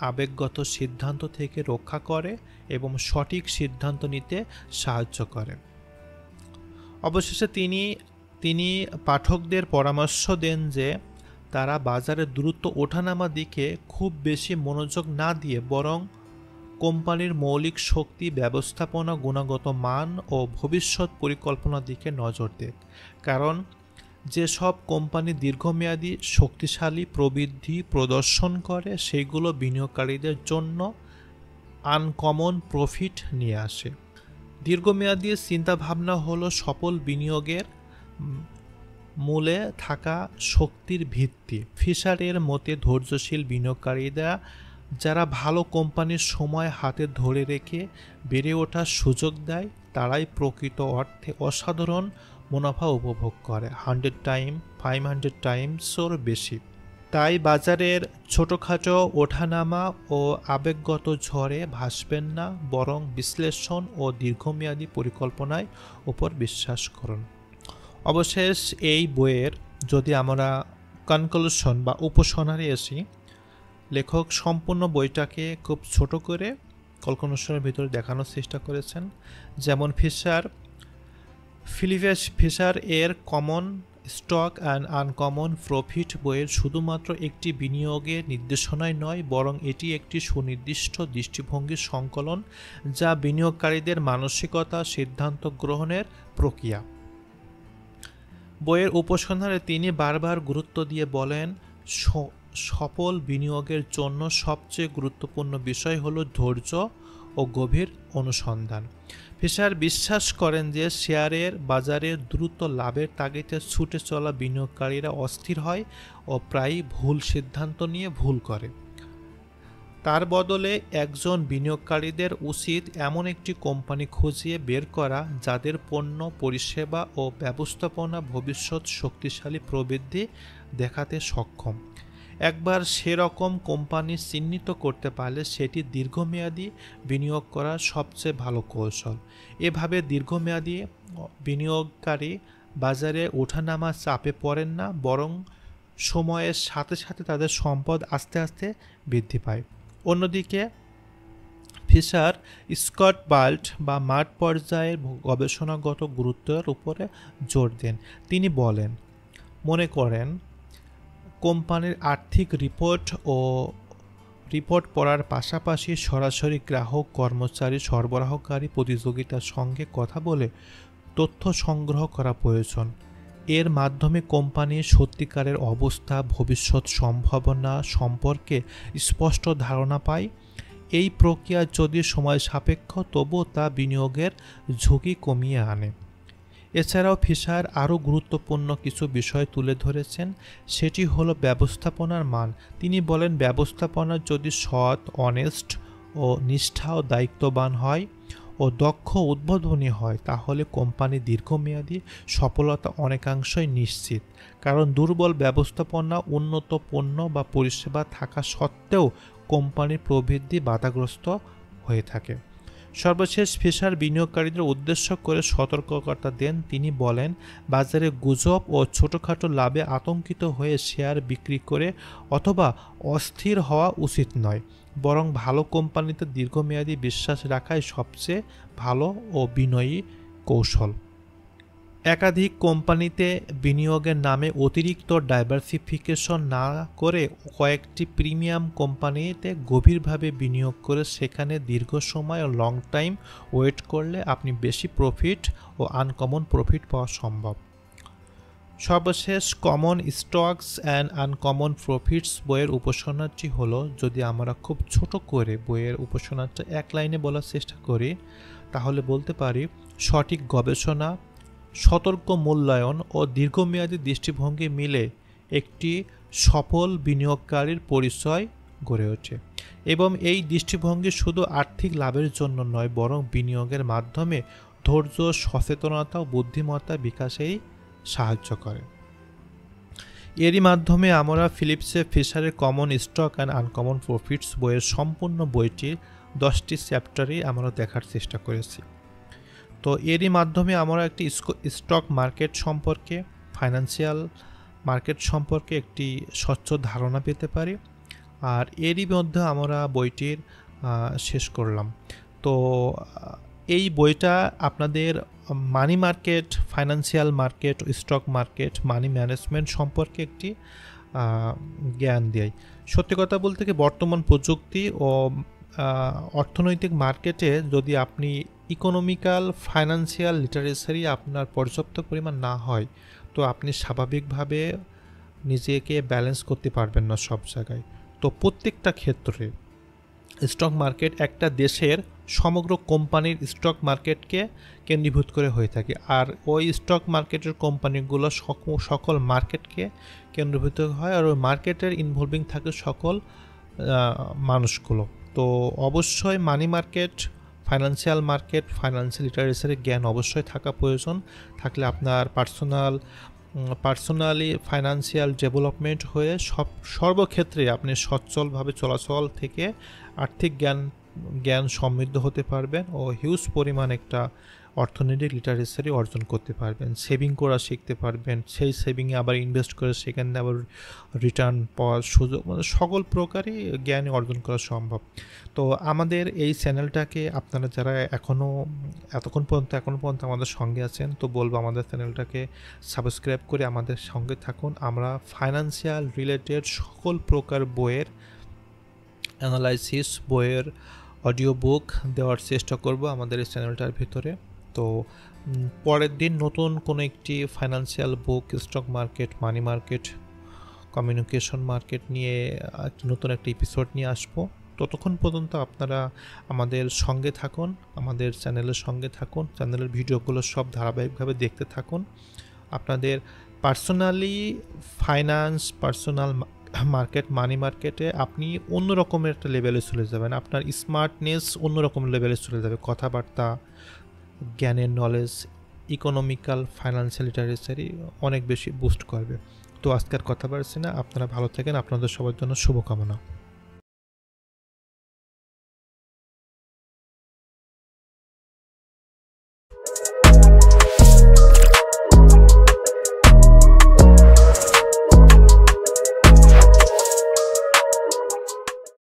আবেগগত সিদ্ধান্ত থেকে রক্ষা করে এবং সঠিক সিদ্ধান্ত নিতে সাহায্য করে। অবশেষে তিনি পাঠকদের পরামর্শ দেন যে তারা বাজারের দ্রুত ওঠানামা দিকে খুব বেশি মনোযোগ না দিয়ে বরং কোম্পানির মৌলিক শক্তি, ব্যবস্থাপনা, গুণগত মান ও ভবিষ্যৎ পরিকল্পনার দিকে নজর দেন। কারণ যেসব কোম্পানি দীর্ঘমেয়াদী শক্তিশালী প্রবৃদ্ধি প্রদর্শন করে সেগুলো বিনিয়োগকারীদের জন্য আনকমন প্রফিট নিয়ে আসে। দীর্ঘমেয়াদী চিন্তাভাবনা হলো সফল বিনিয়োগের মূলে থাকা শক্তির ভিত্তি। ফিশারের মতে ধৈর্যশীল বিনিয়োগকারীরা যারা ভালো কোম্পানির সময় হাতে ধরে রেখে বেড়ে ওঠার সুযোগ দেয় তারাই প্রকৃত অর্থে অসাধারণ মুনাফা উপভোগ করে, 100 টাইম, 500 টাইমসের বেশি। তাই বাজারের ছোটোখাটো ওঠানামা ও আবেগগত ঝড়ে ভাসবেন না, বরং বিশ্লেষণ ও দীর্ঘমেয়াদী পরিকল্পনায় উপর বিশ্বাস করুন। অবশেষ এই বইয়ের যদি আমরা কনক্লুশন বা উপসংহারে আসি, লেখক সম্পূর্ণ বইটাকে খুব ছোট করে কনক্লুশনের ভিতরে দেখানোর চেষ্টা করেছেন। যেমন ফিলিপে ফিশার এর common stock and uncommon profit বইয়ের শুধুমাত্র একটি বিনিয়োগের নির্দেশনাই নয়, বরং এটি একটি সুনির্দিষ্ট দৃষ্টিভঙ্গির সংকলন যা বিনিয়োগকারীদের মানসিকতা সিদ্ধান্ত গ্রহণের প্রক্রিয়া। বইয়ের উপসংহারে তিনি বারবার গুরুত্ব দিয়ে বলেন, সফল বিনিয়োগের জন্য সবচেয়ে গুরুত্বপূর্ণ বিষয় হলো ধৈর্য ও গভীর অনুসন্ধান। ফিশার বিশ্বাস করেন যে শেয়ারের বাজারে দ্রুত লাভের তাগিদে ছুটে চলা বিনিয়োগকারীরা অস্থির হয় ও প্রায়ই ভুল সিদ্ধান্ত নিয়ে ভুল করে। তার বদলে একজন বিনিয়োগকারীদের উচিত এমন একটি কোম্পানি খুঁজে বের করা যাদের পণ্য, পরিষেবা ও ব্যবস্থাপনা ভবিষ্যৎ শক্তিশালী প্রবৃদ্ধি দেখাতে সক্ষম। একবার সেরকম কোম্পানি চিহ্নিত করতে পারলে সেটি দীর্ঘমেয়াদী বিনিয়োগ করার সবচেয়ে ভালো কৌশল। এভাবে দীর্ঘমেয়াদী বিনিয়োগকারী বাজারে ওঠানামা চাপে পড়েন না, বরং সময়ের সাথে সাথে তাদের সম্পদ আস্তে আস্তে বৃদ্ধি পায়। অন্যদিকে ফিশার স্কট বাল্ট বা মাঠ পর্যায়ের গবেষণাগত গুরুত্বের উপরে জোর দেন। তিনি বলেন, মনে করেন কোম্পানির আর্থিক রিপোর্ট পড়ার পাশাপাশি সরাসরি গ্রাহক, কর্মচারী, সরবরাহকারী, প্রতিযোগিতার সঙ্গে কথা বলে তথ্য সংগ্রহ করা প্রয়োজন। এর মাধ্যমে কোম্পানির সত্যিকারের অবস্থা, ভবিষ্যৎ সম্ভাবনা সম্পর্কে স্পষ্ট ধারণা পায়। এই প্রক্রিয়া যদি সময় সাপেক্ষ, তবুও তা বিনিয়োগের ঝুঁকি কমিয়ে আনে। এছাড়াও ফিশার আরও গুরুত্বপূর্ণ কিছু বিষয় তুলে ধরেছেন, সেটি হলো ব্যবস্থাপনার মান। তিনি বলেন, ব্যবস্থাপনা যদি সৎ, অনেস্ট ও নিষ্ঠা ও দায়িত্ববান হয় ও দক্ষ উদ্বোধনী হয়, তাহলে কোম্পানি দীর্ঘমেয়াদী সফলতা অনেকাংশই নিশ্চিত। কারণ দুর্বল ব্যবস্থাপনা, উন্নত পণ্য বা পরিষেবা থাকা সত্ত্বেও কোম্পানির প্রবৃদ্ধি বাধাগ্রস্ত হয়ে থাকে। সর্বশেষ ফিশার বিনিয়োগকারীদের উদ্দেশ্য করে সতর্কতা দেন। তিনি বলেন, বাজারে গুজব ও ছোটোখাটো লাভে আতঙ্কিত হয়ে শেয়ার বিক্রি করে অথবা অস্থির হওয়া উচিত নয়, বরং ভালো কোম্পানিতে দীর্ঘমেয়াদী বিশ্বাস রাখাই সবচেয়ে ভালো ও বিনয়ী কৌশল। একাধিক কোম্পানিতে বিনিয়োগের নামে অতিরিক্ত ডাইভার্সিফিকেশন না করে কয়েকটি প্রিমিয়াম কোম্পানিতে গভীরভাবে বিনিয়োগ করে সেখানে দীর্ঘ সময় ও লং টাইম ওয়েট করলে আপনি বেশি প্রফিট ও আনকমন প্রফিট পাওয়া সম্ভব। সর্বশেষ common stocks and uncommon profits বইয়ের উপসংহারটি হলো, যদি আমরা খুব ছোট করে বইয়ের উপসংহারটা এক লাইনে বলার চেষ্টা করি, তাহলে বলতে পারি সঠিক গবেষণা, সতর্ক মূল্যায়ন ও দীর্ঘমেয়াদী দৃষ্টিভঙ্গি মিলে একটি সফল বিনিয়োগকারীর পরিচয় গড়ে ওঠে। এবং এই দৃষ্টিভঙ্গি শুধু আর্থিক লাভের জন্য নয়, বরং বিনিয়োগের মাধ্যমে ধৈর্য, সচেতনতা ও বুদ্ধিমত্তা বিকাশেই সাহায্য করে। এরই মাধ্যমে আমরা ফিলিপসে ফিশারের common stock and uncommon profits বইয়ের সম্পূর্ণ বইটির 10টি চ্যাপ্টারই আমরা দেখার চেষ্টা করেছি। তো এরই মাধ্যমে আমরা একটি স্টক মার্কেট সম্পর্কে, ফাইন্যান্সিয়াল মার্কেট সম্পর্কে একটি স্বচ্ছ ধারণা পেতে পারি। আর এরই মধ্যে আমরা বইটির শেষ করলাম। তো এই বইটা আপনাদের money market, financial market, stock market, money management সম্পর্কে একটি জ্ঞান দেয়। সত্যি কথা বলতে কি, বর্তমান প্রযুক্তি ও অর্থনৈতিক মার্কেটে যদি আপনি ইকোনমিক্যাল, ফাইন্যান্সিয়াল লিটারেচারি আপনার পর্যাপ্ত পরিমাণ না হয়, তো আপনি স্বাভাবিকভাবে নিজেকে ব্যালেন্স করতে পারবেন না সব জায়গায়। তো প্রত্যেকটা ক্ষেত্রে স্টক মার্কেট একটা দেশের সমগ্র কোম্পানির স্টক মার্কেটকে কেন্দ্রীভূত করে হয়ে থাকে, আর ওই স্টক মার্কেটের কোম্পানিগুলো সকল মার্কেটকে কেন্দ্রীভূত হয়, আর ওই মার্কেটের ইনভলভিং থাকে সকল মানুষগুলো। তো অবশ্যই money market, financial market, financial literary জ্ঞান অবশ্যই থাকা প্রয়োজন। থাকলে আপনার পার্সোনালি ফাইন্যান্সিয়াল ডেভেলপমেন্ট হয়ে সর্বক্ষেত্রে আপনি সচ্ছলভাবে চলাচল থেকে আর্থিক জ্ঞান সমৃদ্ধ হতে পারবেন ও হিউজ পরিমাণ একটা অর্থনৈতিক লিটারেসি অর্জন করতে পারবেন, সেভিং করা শিখতে পারবেন, সেই সেভিংয়ে আবার ইনভেস্ট করে সেখানে আবার রিটার্ন পাওয়ার সুযোগ, মানে সকল প্রকারই জ্ঞান অর্জন করা সম্ভব। তো আমাদের এই চ্যানেলটাকে আপনারা যারা এতক্ষণ পর্যন্ত আমাদের সঙ্গে আছেন, তো বলবো আমাদের চ্যানেলটাকে সাবস্ক্রাইব করে আমাদের সঙ্গে থাকুন। আমরা ফাইন্যান্সিয়াল রিলেটেড সকল প্রকার বইয়ের অ্যানালাইসিস, বইয়ের অডিও বুক দেওয়ার চেষ্টা করব আমাদের এই চ্যানেলটার ভিতরে। তো পরের দিন নতুন কোনো একটি financial book, stock market, money market, communication market নিয়ে নতুন একটা এপিসোড নিয়ে আসবো। ততক্ষণ পর্যন্ত আপনারা আমাদের সঙ্গে থাকুন, আমাদের চ্যানেলের সঙ্গে থাকুন, চ্যানেলের ভিডিওগুলো সব ধারাবাহিকভাবে দেখতে থাকুন। আপনাদের পার্সোনালি ফাইন্যান্স, পার্সোনাল মার্কেট, মানি মার্কেটে আপনি অন্য রকমের একটা লেভেলে চলে যাবেন, আপনার স্মার্টনেস অন্য রকম লেভেলে চলে যাবে, কথাবার্তা, জ্ঞানের নলেজ, ইকোনমিক্যাল, ফাইন্যান্সিয়াল লিটারেচারি অনেক বেশি বুস্ট করবে। তো আজকের কথা বলছি না, আপনারা ভালো থাকেন, আপনাদের সবার জন্য শুভকামনা।